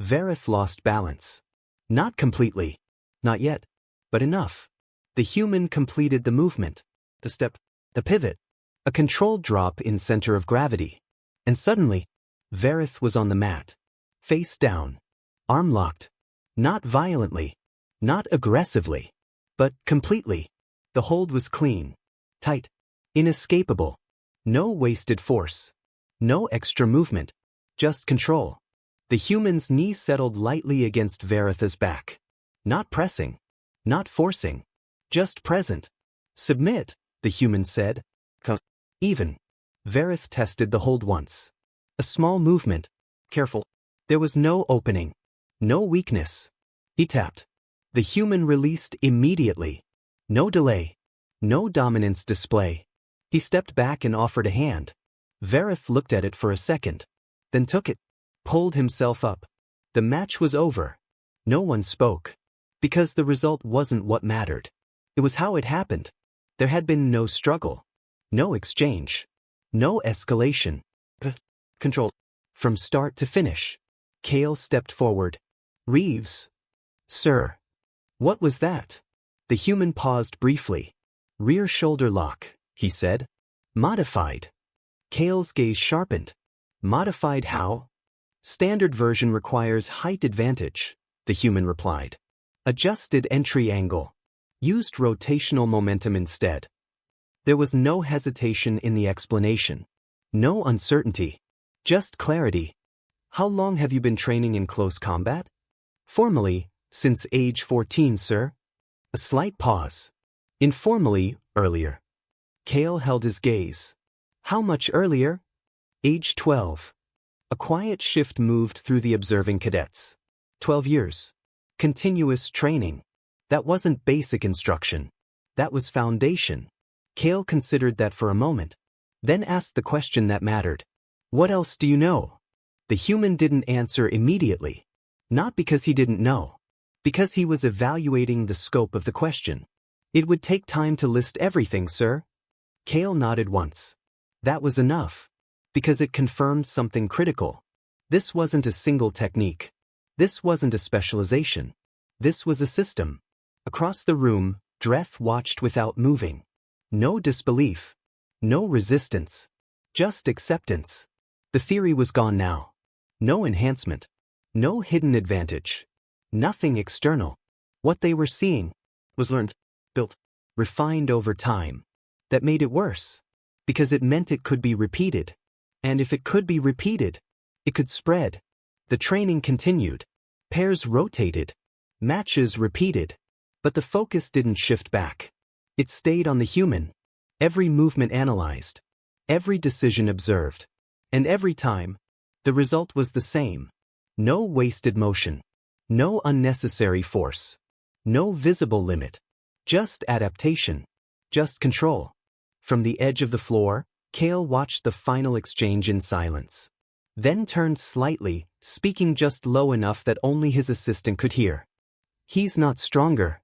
Varith lost balance. Not completely. Not yet. But enough. The human completed the movement. The step. The pivot. A controlled drop in center of gravity. And suddenly, Varith was on the mat. Face down. Arm locked. Not violently. Not aggressively. But completely. The hold was clean. Tight. Inescapable. No wasted force. No extra movement. Just control. The human's knee settled lightly against Varitha's back. Not pressing. Not forcing. Just present. Submit, the human said. Even. Varith tested the hold once. A small movement. Careful. There was no opening. No weakness. He tapped. The human released immediately. No delay. No dominance display. He stepped back and offered a hand. Varith looked at it for a second. Then took it. Pulled himself up. The match was over. No one spoke. Because the result wasn't what mattered. It was how it happened. There had been no struggle. No exchange. No escalation. Control. From start to finish. Kale stepped forward. Reeves. Sir. What was that? The human paused briefly. Rear shoulder lock, he said. Modified. Kale's gaze sharpened. Modified how? Standard version requires height advantage, the human replied. Adjusted entry angle. Used rotational momentum instead. There was no hesitation in the explanation. No uncertainty. Just clarity. How long have you been training in close combat? Formally, since age 14, sir. A slight pause. Informally, earlier. Kale held his gaze. How much earlier? Age 12. A quiet shift moved through the observing cadets. 12 years. Continuous training. That wasn't basic instruction. That was foundation. Kale considered that for a moment, then asked the question that mattered. What else do you know? The human didn't answer immediately. Not because he didn't know. Because he was evaluating the scope of the question. It would take time to list everything, sir. Kale nodded once. That was enough. Because it confirmed something critical. This wasn't a single technique. This wasn't a specialization. This was a system. Across the room, Dreth watched without moving. No disbelief. No resistance. Just acceptance. The theory was gone now. No enhancement. No hidden advantage. Nothing external. What they were seeing was learned, built, refined over time. That made it worse. Because it meant it could be repeated. And if it could be repeated, it could spread. The training continued. Pairs rotated. Matches repeated. But the focus didn't shift back. It stayed on the human. Every movement analyzed. Every decision observed. And every time, the result was the same. No wasted motion. No unnecessary force. No visible limit. Just adaptation. Just control. From the edge of the floor, Kale watched the final exchange in silence. Then turned slightly, speaking just low enough that only his assistant could hear. He's not stronger.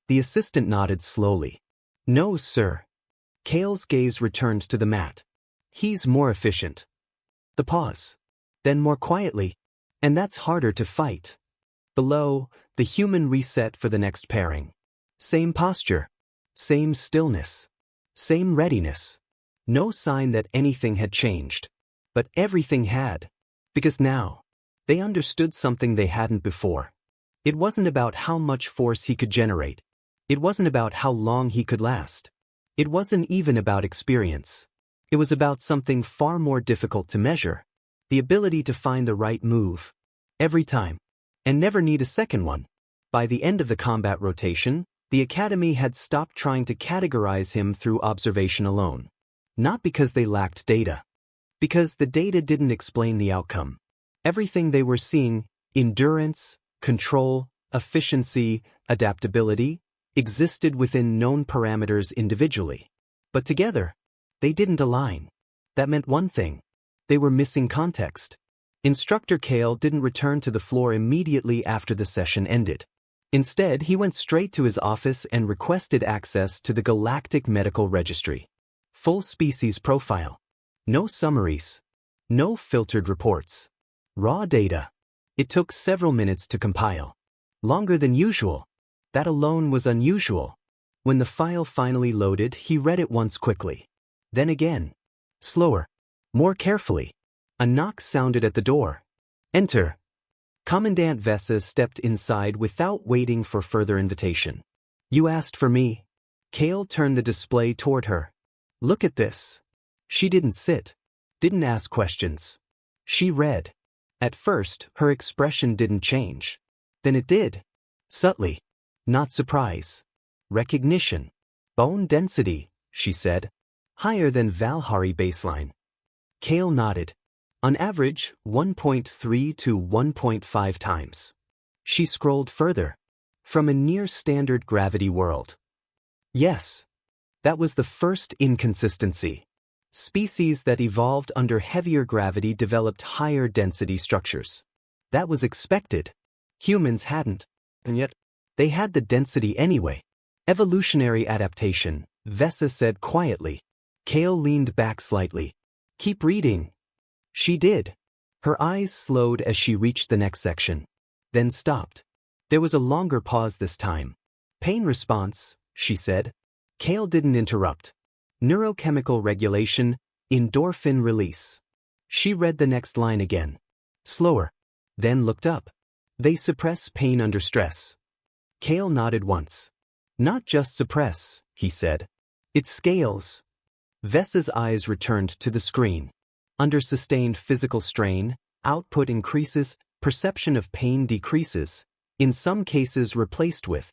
The assistant nodded slowly. No, sir. Kale's gaze returned to the mat. He's more efficient. The pause. Then more quietly. And that's harder to fight. Below, the human reset for the next pairing. Same posture. Same stillness. Same readiness. No sign that anything had changed. But everything had. Because now, they understood something they hadn't before. It wasn't about how much force he could generate. It wasn't about how long he could last. It wasn't even about experience. It was about something far more difficult to measure. The ability to find the right move. Every time. And never need a second one. By the end of the combat rotation, the Academy had stopped trying to categorize him through observation alone. Not because they lacked data. Because the data didn't explain the outcome. Everything they were seeing, endurance, control, efficiency, adaptability, existed within known parameters individually. But together, they didn't align. That meant one thing. They were missing context. Instructor Kale didn't return to the floor immediately after the session ended. Instead, he went straight to his office and requested access to the Galactic Medical Registry. Full species profile. No summaries. No filtered reports. Raw data. It took several minutes to compile. Longer than usual. That alone was unusual. When the file finally loaded, he read it once quickly. Then again. Slower. More carefully. A knock sounded at the door. Enter. Commandant Vessa stepped inside without waiting for further invitation. You asked for me. Kale turned the display toward her. Look at this. She didn't sit. Didn't ask questions. She read. At first, her expression didn't change. Then it did. Subtly. Not surprise. Recognition. Bone density, she said. Higher than Valhari baseline. Kale nodded. On average, 1.3 to 1.5 times. She scrolled further. From a near-standard gravity world. Yes. That was the first inconsistency. Species that evolved under heavier gravity developed higher density structures. That was expected. Humans hadn't. And yet, they had the density anyway. Evolutionary adaptation, Vessa said quietly. Kale leaned back slightly. Keep reading. She did. Her eyes slowed as she reached the next section. Then stopped. There was a longer pause this time. Pain response, she said. Kale didn't interrupt. Neurochemical regulation, endorphin release. She read the next line again. Slower. Then looked up. They suppress pain under stress. Kale nodded once. Not just suppress, he said. It scales. Vessa's eyes returned to the screen. Under sustained physical strain, output increases, perception of pain decreases, in some cases replaced with.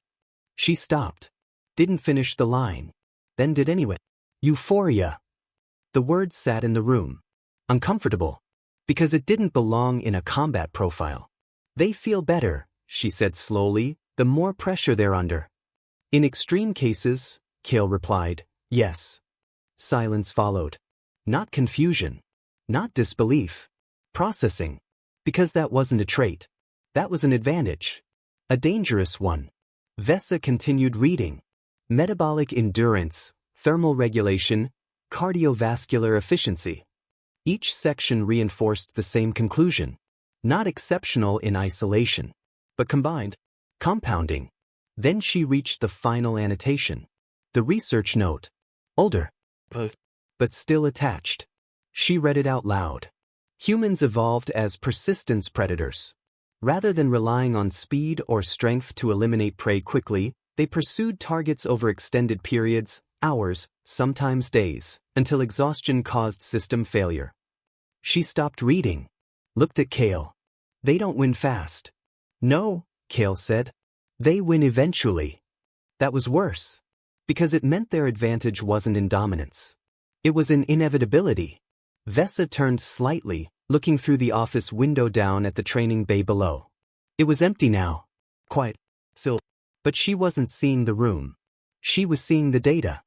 She stopped. Didn't finish the line. Then did anyway. Euphoria. The word sat in the room. Uncomfortable. Because it didn't belong in a combat profile. They feel better, she said slowly, the more pressure they're under. In extreme cases, Kale replied, yes. Silence followed. Not confusion. Not disbelief. Processing. Because that wasn't a trait. That was an advantage. A dangerous one. Vessa continued reading. Metabolic endurance, thermal regulation, cardiovascular efficiency. Each section reinforced the same conclusion. Not exceptional in isolation, but combined. Compounding. Then she reached the final annotation. The research note. Older. But still attached. She read it out loud. Humans evolved as persistence predators. Rather than relying on speed or strength to eliminate prey quickly, they pursued targets over extended periods, hours, sometimes days, until exhaustion caused system failure. She stopped reading. Looked at Kale. They don't win fast. No, Kale said. They win eventually. That was worse. Because it meant their advantage wasn't in dominance. It was in inevitability. Vessa turned slightly, looking through the office window down at the training bay below. It was empty now. Quiet. Still. But she wasn't seeing the room. She was seeing the data.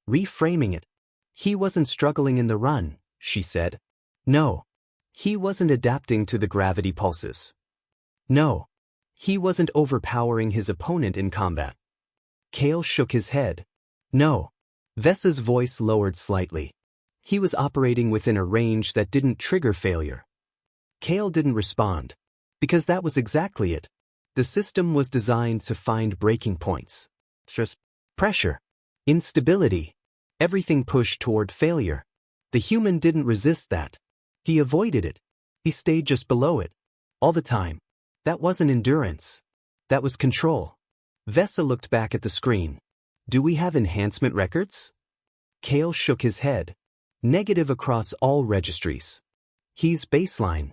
Reframing it. He wasn't struggling in the run, she said. No. He wasn't adapting to the gravity pulses. No. He wasn't overpowering his opponent in combat. Kale shook his head. No. Vessa's voice lowered slightly. He was operating within a range that didn't trigger failure. Kale didn't respond. Because that was exactly it. The system was designed to find breaking points. Stress, pressure, instability. Everything pushed toward failure. The human didn't resist that. He avoided it. He stayed just below it. All the time. That wasn't endurance. That was control. Vessa looked back at the screen. Do we have enhancement records? Kale shook his head. Negative across all registries. He's baseline.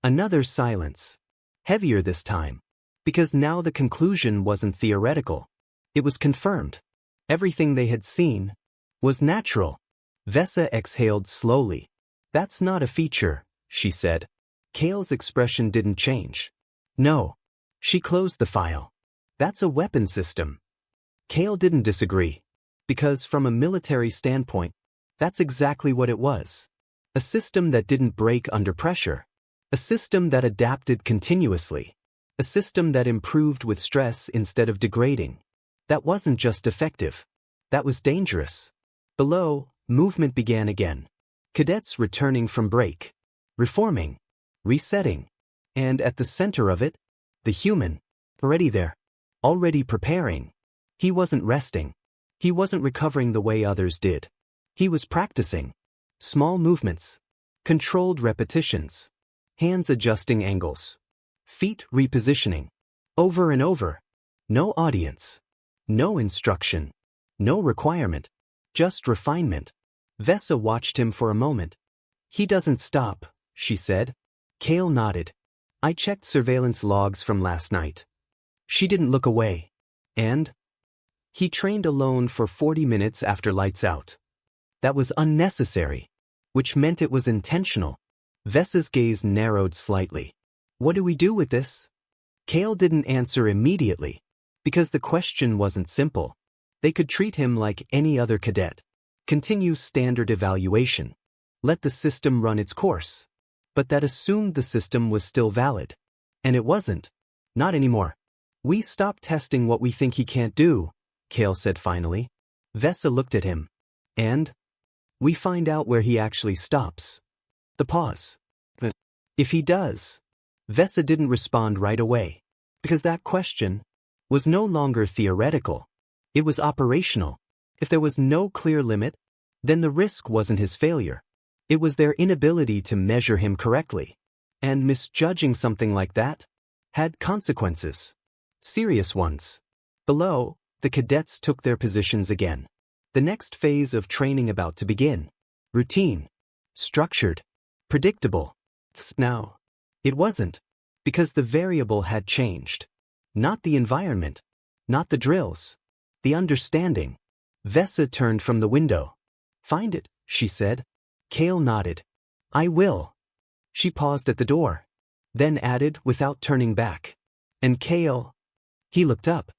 Another silence. Heavier this time. Because now the conclusion wasn't theoretical. It was confirmed. Everything they had seen was natural. Vessa exhaled slowly. That's not a feature, she said. Kale's expression didn't change. No. She closed the file. That's a weapon system. Kale didn't disagree. Because from a military standpoint, that's exactly what it was. A system that didn't break under pressure. A system that adapted continuously. A system that improved with stress instead of degrading. That wasn't just effective. That was dangerous. Below, movement began again. Cadets returning from break. Reforming. Resetting. And at the center of it, the human. Already there. Already preparing. He wasn't resting. He wasn't recovering the way others did. He was practicing. Small movements. Controlled repetitions. Hands adjusting angles. Feet repositioning. Over and over. No audience. No instruction. No requirement. Just refinement. Vessa watched him for a moment. He doesn't stop, she said. Kale nodded. I checked surveillance logs from last night. She didn't look away. And? He trained alone for 40 minutes after lights out. That was unnecessary. Which meant it was intentional. Vessa's gaze narrowed slightly. What do we do with this? Kale didn't answer immediately. Because the question wasn't simple. They could treat him like any other cadet. Continue standard evaluation. Let the system run its course. But that assumed the system was still valid. And it wasn't. Not anymore. We stop testing what we think he can't do, Kale said finally. Vessa looked at him. And? We find out where he actually stops. The pause. But if he does. Vessa didn't respond right away. Because that question was no longer theoretical. It was operational. If there was no clear limit, then the risk wasn't his failure. It was their inability to measure him correctly. And misjudging something like that had consequences. Serious ones. Below, the cadets took their positions again. The next phase of training about to begin. Routine. Structured. Predictable. Now, it wasn't, because the variable had changed. Not the environment. Not the drills. The understanding. Vesa turned from the window. "Find it," she said. Kale nodded. "I will." She paused at the door. Then added without turning back. "And Kale?" He looked up.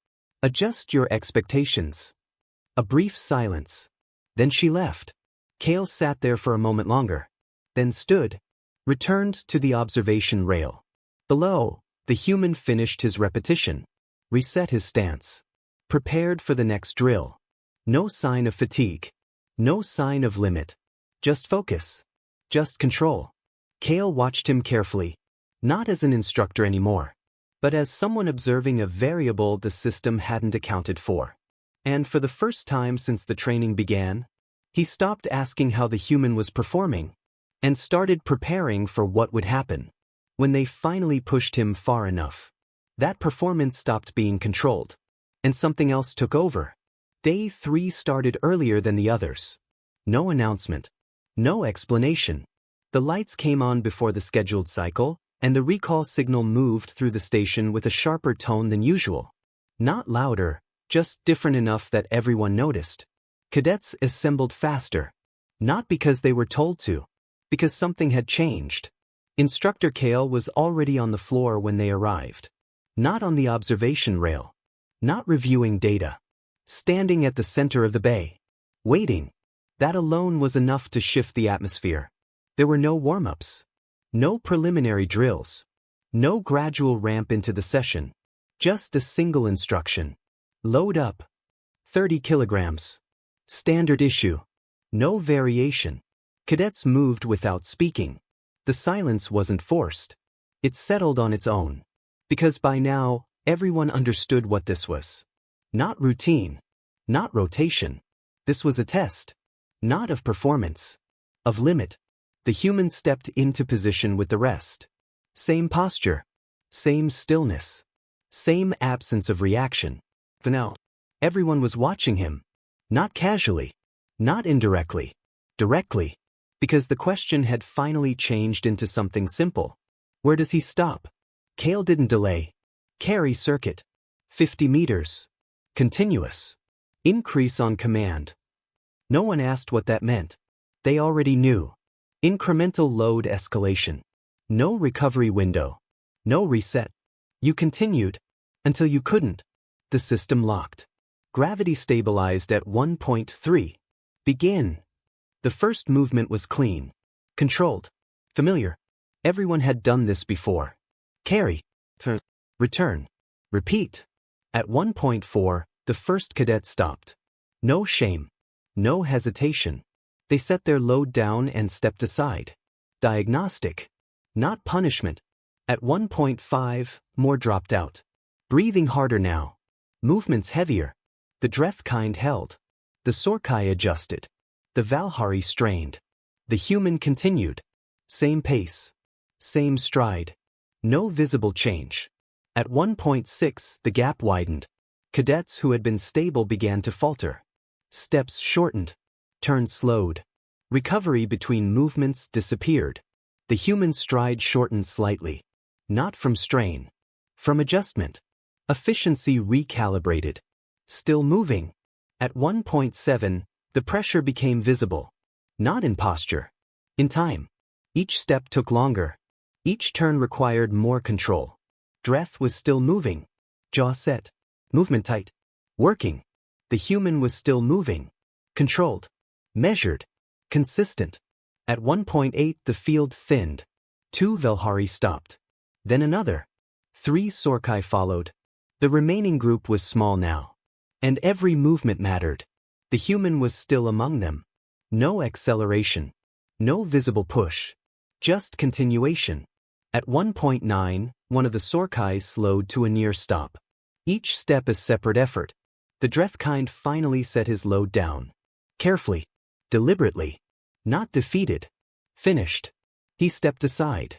"Adjust your expectations." A brief silence. Then she left. Kale sat there for a moment longer. Then stood. Returned to the observation rail. Below, the human finished his repetition. Reset his stance. Prepared for the next drill. No sign of fatigue. No sign of limit. Just focus. Just control. Kale watched him carefully. Not as an instructor anymore, but as someone observing a variable the system hadn't accounted for. And for the first time since the training began, he stopped asking how the human was performing and started preparing for what would happen when they finally pushed him far enough. That performance stopped being controlled, and something else took over. Day 3 started earlier than the others. No announcement. No explanation. The lights came on before the scheduled cycle, and the recall signal moved through the station with a sharper tone than usual. Not louder, just different enough that everyone noticed. Cadets assembled faster. Not because they were told to, because something had changed. Instructor Kale was already on the floor when they arrived. Not on the observation rail. Not reviewing data. Standing at the center of the bay. Waiting. That alone was enough to shift the atmosphere. There were no warm-ups. No preliminary drills. No gradual ramp into the session. Just a single instruction. Load up. 30 kilograms. Standard issue. No variation. Cadets moved without speaking. The silence wasn't forced. It settled on its own. Because by now, everyone understood what this was. Not routine. Not rotation. This was a test. Not of performance. Of limit. The human stepped into position with the rest. Same posture. Same stillness. Same absence of reaction. But now, everyone was watching him. Not casually. Not indirectly. Directly. Because the question had finally changed into something simple. Where does he stop? Kale didn't delay. Carry circuit. 50 meters. Continuous. Increase on command. No one asked what that meant. They already knew. Incremental load escalation. No recovery window. No reset. You continued. Until you couldn't. The system locked. Gravity stabilized at 1.3. Begin. The first movement was clean. Controlled. Familiar. Everyone had done this before. Carry. Turn. Return. Repeat. At 1.4, the first cadet stopped. No shame. No hesitation. They set their load down and stepped aside. Diagnostic. Not punishment. At 1.5, more dropped out. Breathing harder now. Movements heavier. The Dreth kind held. The Sorkai adjusted. The Valhari strained. The human continued. Same pace. Same stride. No visible change. At 1.6, the gap widened. Cadets who had been stable began to falter. Steps shortened. Turns slowed. Recovery between movements disappeared. The human stride shortened slightly. Not from strain. From adjustment. Efficiency recalibrated. Still moving. At 1.7, the pressure became visible. Not in posture. In time. Each step took longer. Each turn required more control. Dreth was still moving. Jaw set. Movement tight. Working. The human was still moving. Controlled. Measured. Consistent. At 1.8 the field thinned. 2 Valhari stopped. Then another. 3 Sorkai followed. The remaining group was small now. And every movement mattered. The human was still among them. No acceleration. No visible push. Just continuation. At 1.9, one of the Sorkai slowed to a near stop. Each step a separate effort. The Dreth kind finally set his load down. Carefully. Deliberately. Not defeated. Finished. He stepped aside.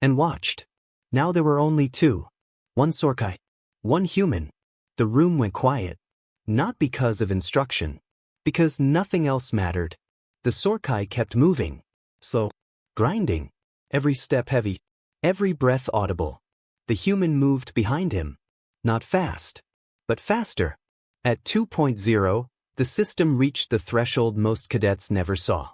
and watched. Now there were only two. One Sorkai. One human. The room went quiet. Not because of instruction. Because nothing else mattered. The Sorkai kept moving. Slow. Grinding. Every step heavy. Every breath audible. The human moved behind him. Not fast. But faster. At 2.0, the system reached the threshold most cadets never saw.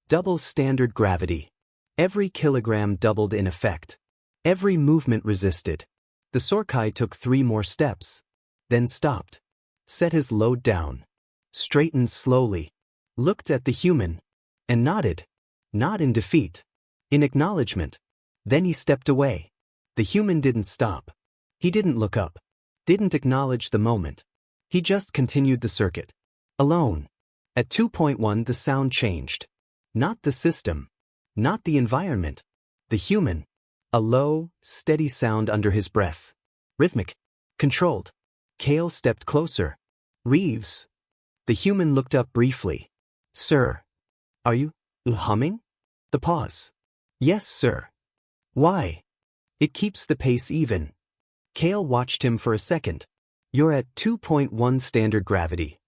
Double standard gravity. Every kilogram doubled in effect. Every movement resisted. The Sorkai took 3 more steps. Then stopped. Set his load down. Straightened slowly. Looked at the human. And nodded. Not in defeat. In acknowledgement. Then he stepped away. The human didn't stop. He didn't look up. Didn't acknowledge the moment. He just continued the circuit. Alone. At 2.1 the sound changed. Not the system. Not the environment. The human. A low, steady sound under his breath. Rhythmic. Controlled. Kale stepped closer. Reeves. The human looked up briefly. Sir. Are you humming? The pause. Yes, sir. Why? It keeps the pace even. Kale watched him for a second. You're at 2.1 standard gravity.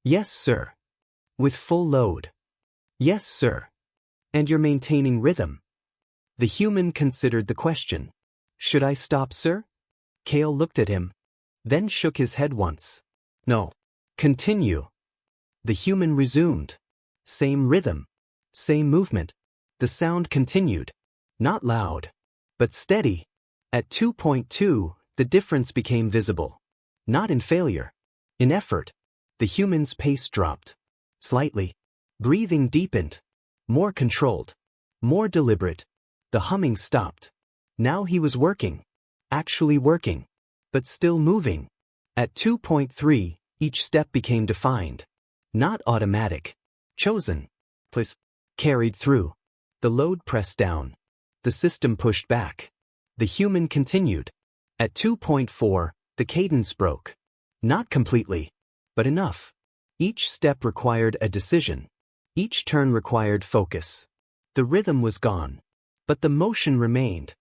Yes, sir. With full load. Yes, sir. And you're maintaining rhythm. The human considered the question. Should I stop, sir? Kale looked at him. Then shook his head once. No. Continue. The human resumed. Same rhythm. Same movement. The sound continued. Not loud. But steady. At 2.2, the difference became visible. Not in failure. In effort. The human's pace dropped. Slightly. Breathing deepened. More controlled. More deliberate. The humming stopped. Now he was working. Actually working. But still moving. At 2.3, each step became defined. Not automatic. Chosen. Plus. Carried through. The load pressed down. The system pushed back. The human continued. At 2.4, the cadence broke. Not completely. But enough. Each step required a decision. Each turn required focus. The rhythm was gone. But the motion remained.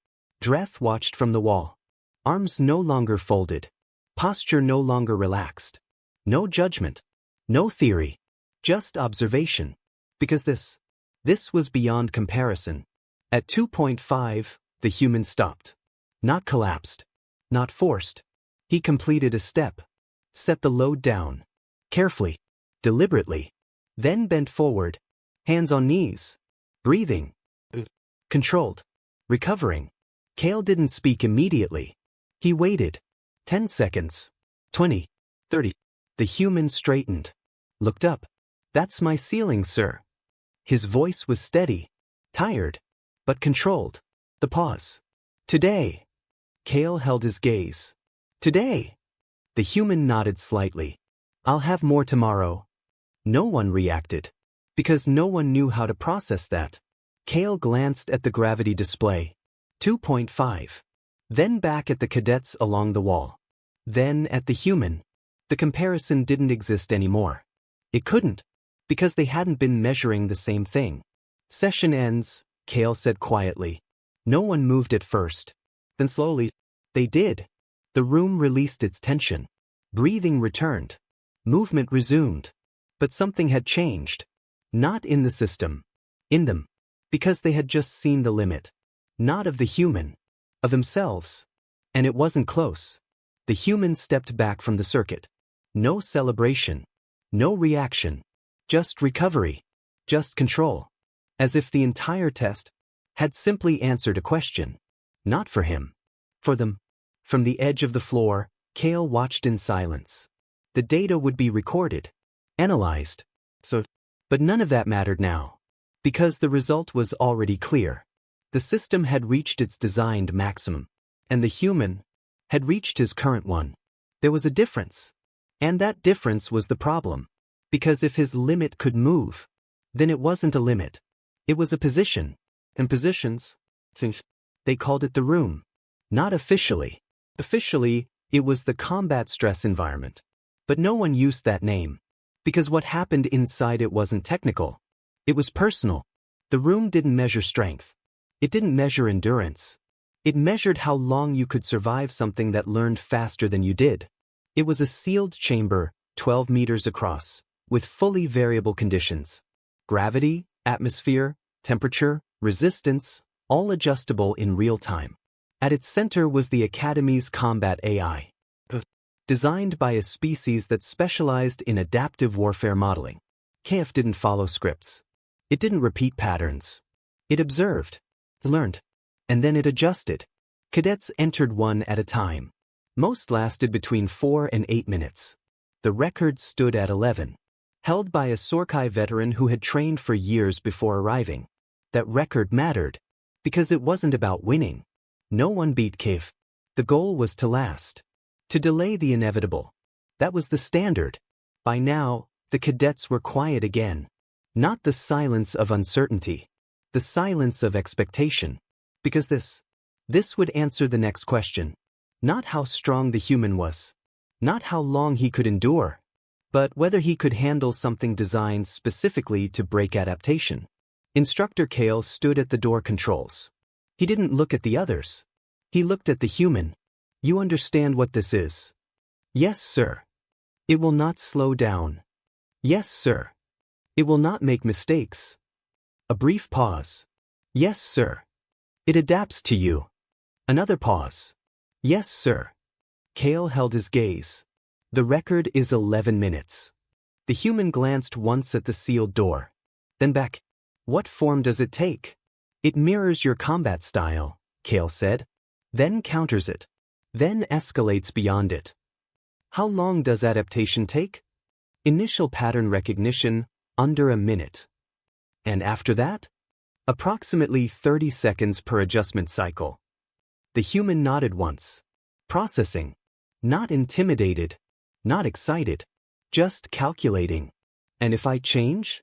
Dreth watched from the wall. Arms no longer folded. Posture no longer relaxed. No judgment. No theory. Just observation. Because this was beyond comparison. At 2.5, the human stopped. Not collapsed. Not forced. He completed a step. Set the load down. Carefully. Deliberately. Then bent forward. Hands on knees. Breathing. Controlled. Recovering. Kale didn't speak immediately. He waited. 10 seconds. 20. 30. The human straightened. Looked up. That's my ceiling, sir. His voice was steady. Tired. But controlled. The pause. Today. Kale held his gaze. Today. The human nodded slightly. I'll have more tomorrow. No one reacted. Because no one knew how to process that. Kale glanced at the gravity display. 2.5. Then back at the cadets along the wall. Then at the human. The comparison didn't exist anymore. It couldn't. Because they hadn't been measuring the same thing. Session ends, Kale said quietly. No one moved at first. Then slowly, they did. The room released its tension. Breathing returned. Movement resumed. But something had changed. Not in the system. In them. Because they had just seen the limit. Not of the human. Of themselves. And it wasn't close. The human stepped back from the circuit. No celebration. No reaction. Just recovery. Just control. As if the entire test had simply answered a question. Not for him. For them. From the edge of the floor, Kale watched in silence. The data would be recorded. Analyzed. But none of that mattered now. Because the result was already clear. The system had reached its designed maximum. And the human had reached his current one. There was a difference. And that difference was the problem. Because if his limit could move, then it wasn't a limit. It was a position. And positions, they called it the room. Not officially. Officially, it was the combat stress environment. But no one used that name. Because what happened inside it wasn't technical. It was personal. The room didn't measure strength. It didn't measure endurance. It measured how long you could survive something that learned faster than you did. It was a sealed chamber, 12 meters across, with fully variable conditions. Gravity, atmosphere, temperature, resistance, all adjustable in real time. At its center was the Academy's combat AI, designed by a species that specialized in adaptive warfare modeling. KF didn't follow scripts. It didn't repeat patterns. It observed, learned, and then it adjusted. Cadets entered one at a time. Most lasted between 4 and 8 minutes. The record stood at 11, held by a Sorkai veteran who had trained for years before arriving. That record mattered, because it wasn't about winning. No one beat KF. The goal was to last. To delay the inevitable. That was the standard. By now, the cadets were quiet again. Not the silence of uncertainty. The silence of expectation. Because this would answer the next question. Not how strong the human was. Not how long he could endure. But whether he could handle something designed specifically to break adaptation. Instructor Kale stood at the door controls. He didn't look at the others. He looked at the human. You understand what this is? Yes, sir. It will not slow down. Yes, sir. It will not make mistakes. A brief pause. Yes, sir. It adapts to you. Another pause. Yes, sir. Kale held his gaze. The record is 11 minutes. The human glanced once at the sealed door. Then back. What form does it take? It mirrors your combat style, Kale said. Then counters it. Then escalates beyond it. How long does adaptation take? Initial pattern recognition, under a minute. And after that? Approximately 30 seconds per adjustment cycle. The human nodded once. Processing. Not intimidated. Not excited. Just calculating. And if I change?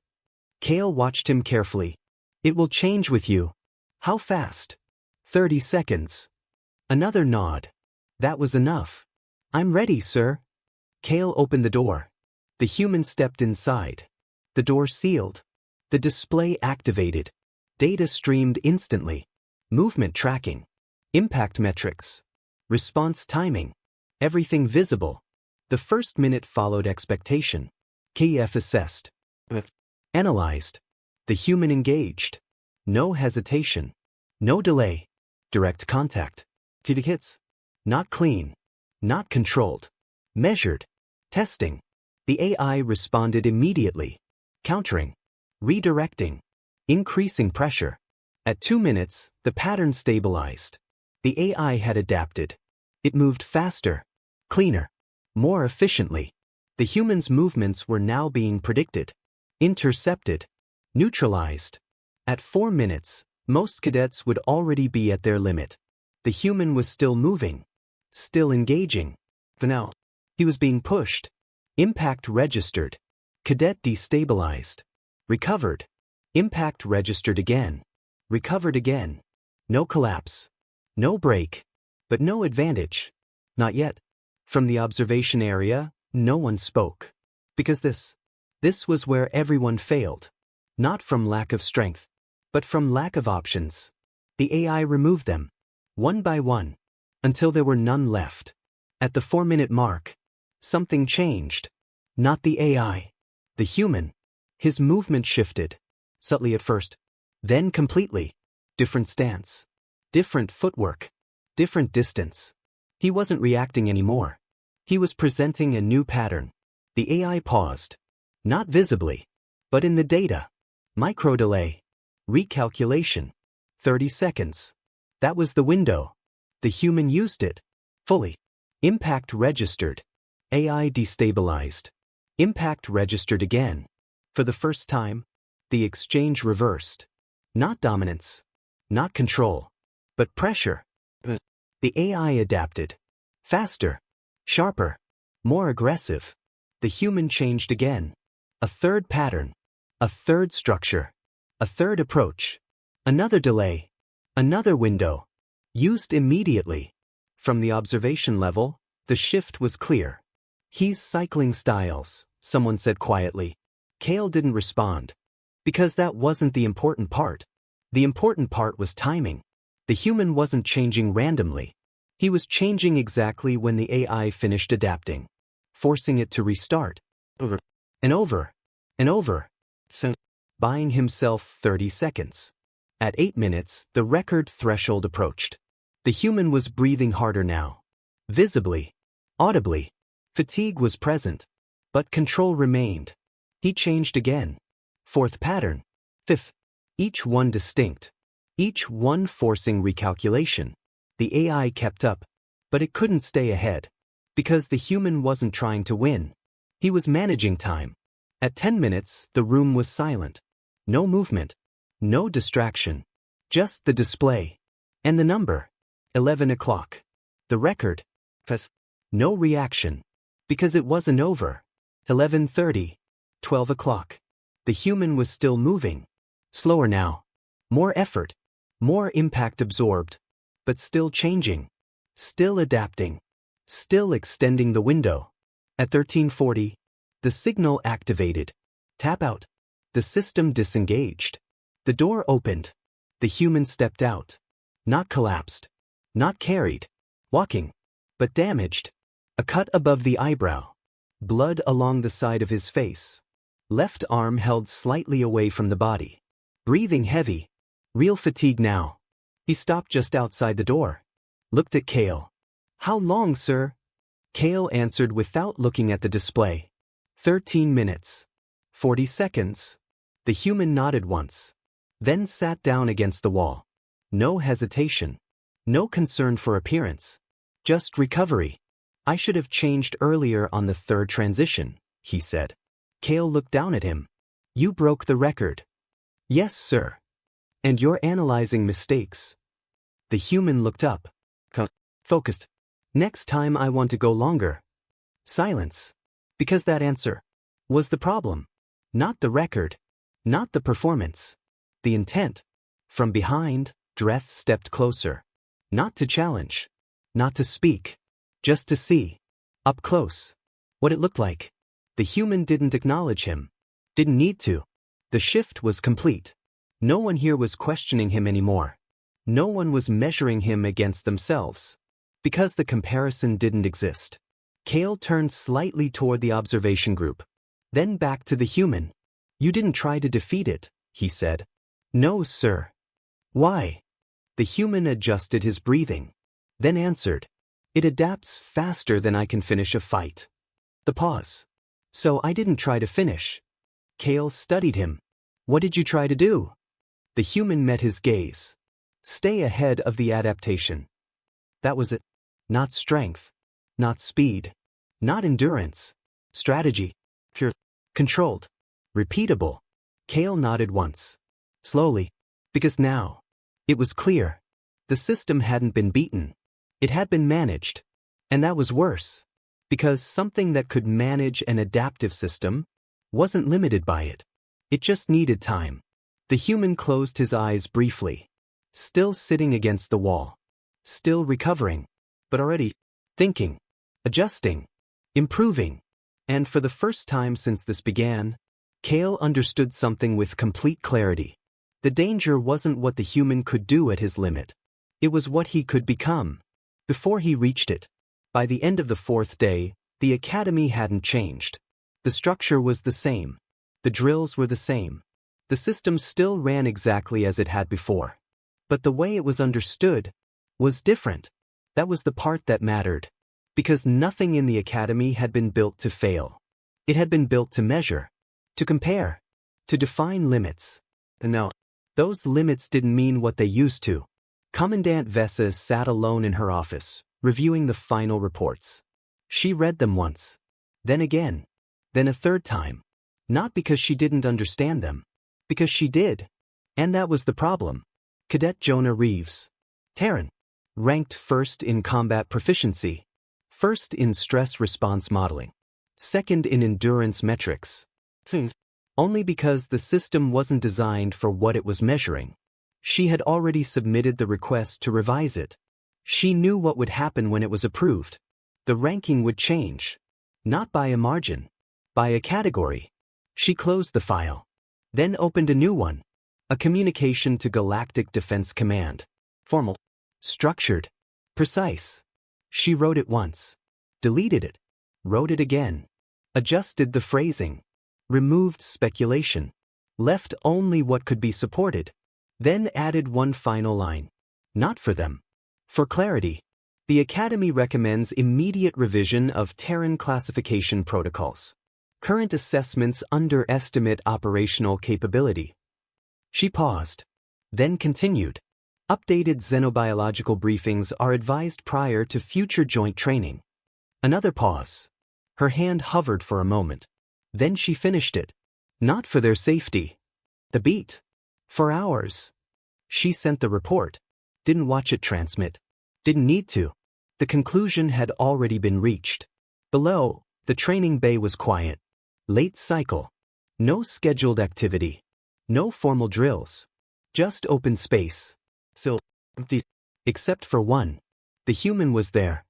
Kale watched him carefully. It will change with you. How fast? 30 seconds. Another nod. That was enough. I'm ready, sir. Kale opened the door. The human stepped inside. The door sealed. The display activated. Data streamed instantly. Movement tracking. Impact metrics. Response timing. Everything visible. The first minute followed expectation. KF assessed. Analyzed. The human engaged. No hesitation. No delay. Direct contact. Hits. Not clean. Not controlled. Measured. Testing. The AI responded immediately. Countering. Redirecting. Increasing pressure. At 2 minutes, the pattern stabilized. The AI had adapted. It moved faster. Cleaner. More efficiently. The human's movements were now being predicted. Intercepted. Neutralized. At 4 minutes, most cadets would already be at their limit. The human was still moving. Still engaging. For now, he was being pushed. Impact registered. Cadet destabilized. Recovered. Impact registered again. Recovered again. No collapse. No break. But no advantage. Not yet. From the observation area, no one spoke. Because this was where everyone failed. Not from lack of strength, but from lack of options. The AI removed them. One by one. Until there were none left. At the 4-minute mark, something changed. Not the AI. The human. His movement shifted. Subtly at first. Then completely. Different stance. Different footwork. Different distance. He wasn't reacting anymore. He was presenting a new pattern. The AI paused. Not visibly. But in the data. Micro delay. Recalculation. 30 seconds. That was the window. The human used it. Fully. Impact registered. AI destabilized. Impact registered again. For the first time, the exchange reversed. Not dominance. Not control. But pressure. The AI adapted. Faster. Sharper. More aggressive. The human changed again. A third pattern. A third structure. A third approach. Another delay. Another window. Used immediately. From the observation level, the shift was clear. He's cycling styles, someone said quietly. Kale didn't respond. Because that wasn't the important part. The important part was timing. The human wasn't changing randomly. He was changing exactly when the AI finished adapting, forcing it to restart. Over and over and over. Buying himself 30 seconds. At 8 minutes, the record threshold approached. The human was breathing harder now. Visibly, audibly. Fatigue was present, but control remained. He changed again. Fourth pattern. Fifth. Each one distinct. Each one forcing recalculation. The AI kept up, but it couldn't stay ahead. Because the human wasn't trying to win. He was managing time. At 10 minutes, the room was silent. No movement. No distraction. Just the display. And the number. 11 o'clock. The record. No reaction. Because it wasn't over. 11:30. 12 o'clock. The human was still moving. Slower now. More effort. More impact absorbed. But still changing. Still adapting. Still extending the window. At 13:40, the signal activated. Tap out. The system disengaged. The door opened. The human stepped out. Not collapsed. Not carried. Walking. But damaged. A cut above the eyebrow. Blood along the side of his face. Left arm held slightly away from the body. Breathing heavy. Real fatigue now. He stopped just outside the door. Looked at Kale. "How long, sir?" Kale answered without looking at the display. 13 minutes. 40 seconds. The human nodded once. Then sat down against the wall. No hesitation. No concern for appearance. Just recovery. "I should have changed earlier on the third transition," he said. Kale looked down at him. "You broke the record." "Yes, sir." "And you're analyzing mistakes." The human looked up. Focused. "Next time I want to go longer." Silence. Because that answer was the problem. Not the record. Not the performance. The intent. From behind, Dreth stepped closer. Not to challenge. Not to speak. Just to see. Up close. What it looked like. The human didn't acknowledge him. Didn't need to. The shift was complete. No one here was questioning him anymore. No one was measuring him against themselves. Because the comparison didn't exist. Kale turned slightly toward the observation group. Then back to the human. "You didn't try to defeat it," he said. "No, sir." "Why?" The human adjusted his breathing. Then answered. "It adapts faster than I can finish a fight." The pause. "So I didn't try to finish." Kale studied him. "What did you try to do?" The human met his gaze. "Stay ahead of the adaptation." That was it. Not strength. Not speed. Not endurance. Strategy. Pure. Controlled. Repeatable. Kale nodded once. Slowly. Because now. It was clear. The system hadn't been beaten. It had been managed. And that was worse. Because something that could manage an adaptive system wasn't limited by it. It just needed time. The human closed his eyes briefly. Still sitting against the wall. Still recovering. But already thinking. Adjusting. Improving. And for the first time since this began, Kale understood something with complete clarity. The danger wasn't what the human could do at his limit. It was what he could become. Before he reached it. By the end of the fourth day, the academy hadn't changed. The structure was the same. The drills were the same. The system still ran exactly as it had before. But the way it was understood was different. That was the part that mattered. Because nothing in the academy had been built to fail. It had been built to measure. To compare. To define limits. And now, those limits didn't mean what they used to. Commandant Vesa sat alone in her office, reviewing the final reports. She read them once. Then again. Then a third time. Not because she didn't understand them. Because she did. And that was the problem. Cadet Jonah Reeves. Terran. Ranked first in combat proficiency. First in stress response modeling. Second in endurance metrics. Only because the system wasn't designed for what it was measuring. She had already submitted the request to revise it. She knew what would happen when it was approved. The ranking would change. Not by a margin. By a category. She closed the file. Then opened a new one. A communication to Galactic Defense Command. Formal. Structured. Precise. She wrote it once. Deleted it. Wrote it again. Adjusted the phrasing. Removed speculation. Left only what could be supported. Then added one final line. Not for them. For clarity. The Academy recommends immediate revision of Terran classification protocols. Current assessments underestimate operational capability. She paused. Then continued. Updated xenobiological briefings are advised prior to future joint training. Another pause. Her hand hovered for a moment. Then she finished it. Not for their safety. The beat. For ours. She sent the report. Didn't watch it transmit. Didn't need to. The conclusion had already been reached. Below, the training bay was quiet. Late cycle. No scheduled activity. No formal drills. Just open space. So empty. Except for one. The human was there.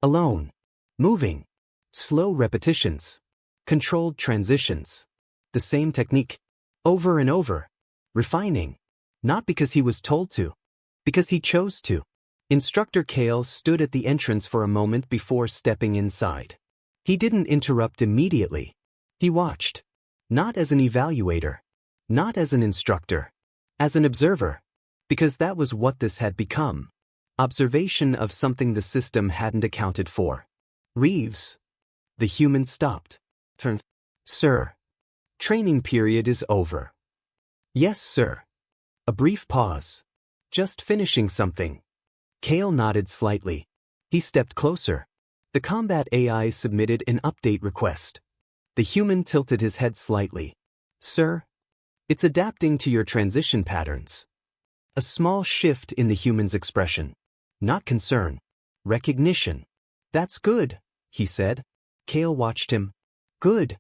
Alone. Moving. Slow repetitions. Controlled transitions. The same technique. Over and over. Refining. Not because he was told to. Because he chose to. Instructor Kale stood at the entrance for a moment before stepping inside. He didn't interrupt immediately. He watched. Not as an evaluator. Not as an instructor. As an observer. Because that was what this had become. Observation of something the system hadn't accounted for. Reeves. The human stopped. Turned. Sir. Training period is over. Yes, sir. A brief pause. Just finishing something. Kale nodded slightly. He stepped closer. The combat AI submitted an update request. The human tilted his head slightly. Sir. It's adapting to your transition patterns. A small shift in the human's expression. Not concern. Recognition. That's good, he said. Kale watched him. Good.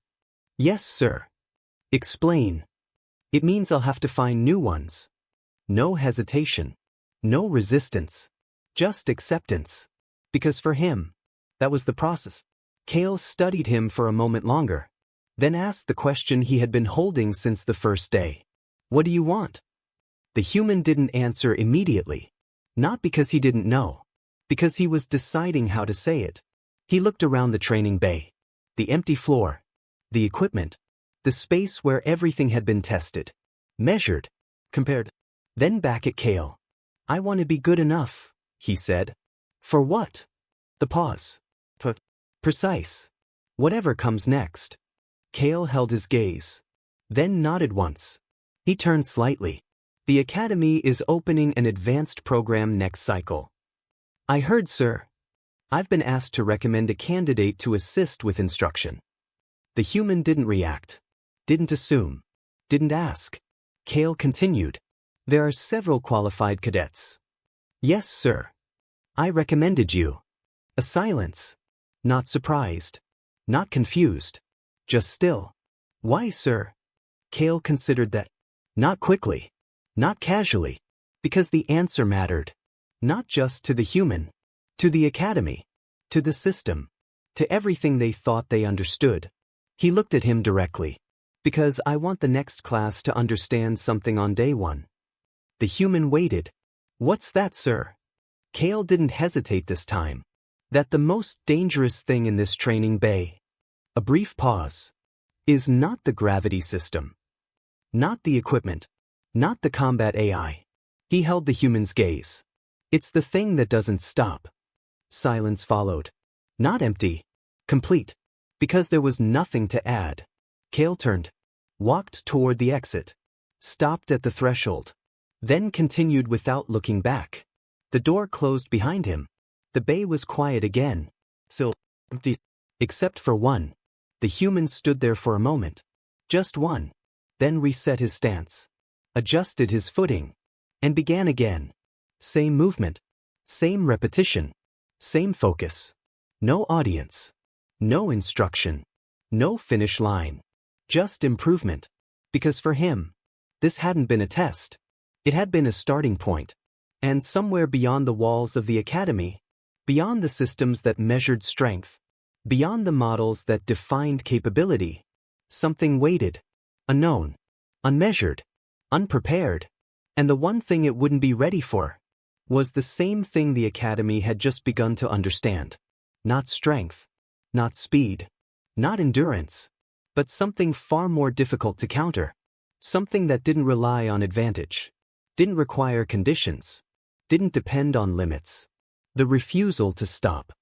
Yes, sir. Explain. It means I'll have to find new ones. No hesitation. No resistance. Just acceptance. Because for him, that was the process. Kale studied him for a moment longer, then asked the question he had been holding since the first day. What do you want? The human didn't answer immediately. Not because he didn't know. Because he was deciding how to say it. He looked around the training bay. The empty floor. The equipment. The space where everything had been tested. Measured. Compared. Then back at Kale. I want to be good enough, he said. For what? The pause. Precise. Whatever comes next. Kale held his gaze. Then nodded once. He turned slightly. The Academy is opening an advanced program next cycle. I heard, sir. I've been asked to recommend a candidate to assist with instruction. The human didn't react. Didn't assume. Didn't ask. Kale continued. There are several qualified cadets. Yes, sir. I recommended you. A silence. Not surprised. Not confused. Just still. Why, sir? Kale considered that. Not quickly. Not casually. Because the answer mattered. Not just to the human. To the Academy. To the system. To everything they thought they understood. He looked at him directly. Because I want the next class to understand something on day one. The human waited. What's that, sir? Kale didn't hesitate this time. That the most dangerous thing in this training bay. A brief pause. Is not the gravity system. Not the equipment. Not the combat AI. He held the human's gaze. It's the thing that doesn't stop. Silence followed. Not empty. Complete. Because there was nothing to add. Kale turned. Walked toward the exit. Stopped at the threshold. Then continued without looking back. The door closed behind him. The bay was quiet again. Still empty. Except for one. The human stood there for a moment. Just one. Then reset his stance. Adjusted his footing. And began again. Same movement. Same repetition. Same focus. No audience. No instruction. No finish line. Just improvement. Because for him, this hadn't been a test. It had been a starting point. And somewhere beyond the walls of the Academy, beyond the systems that measured strength, beyond the models that defined capability, something waited. Unknown. Unmeasured. unprepared. And the one thing it wouldn't be ready for was the same thing the Academy had just begun to understand. Not strength, not speed, not endurance, but something far more difficult to counter. Something that didn't rely on advantage, didn't require conditions, didn't depend on limits. The refusal to stop.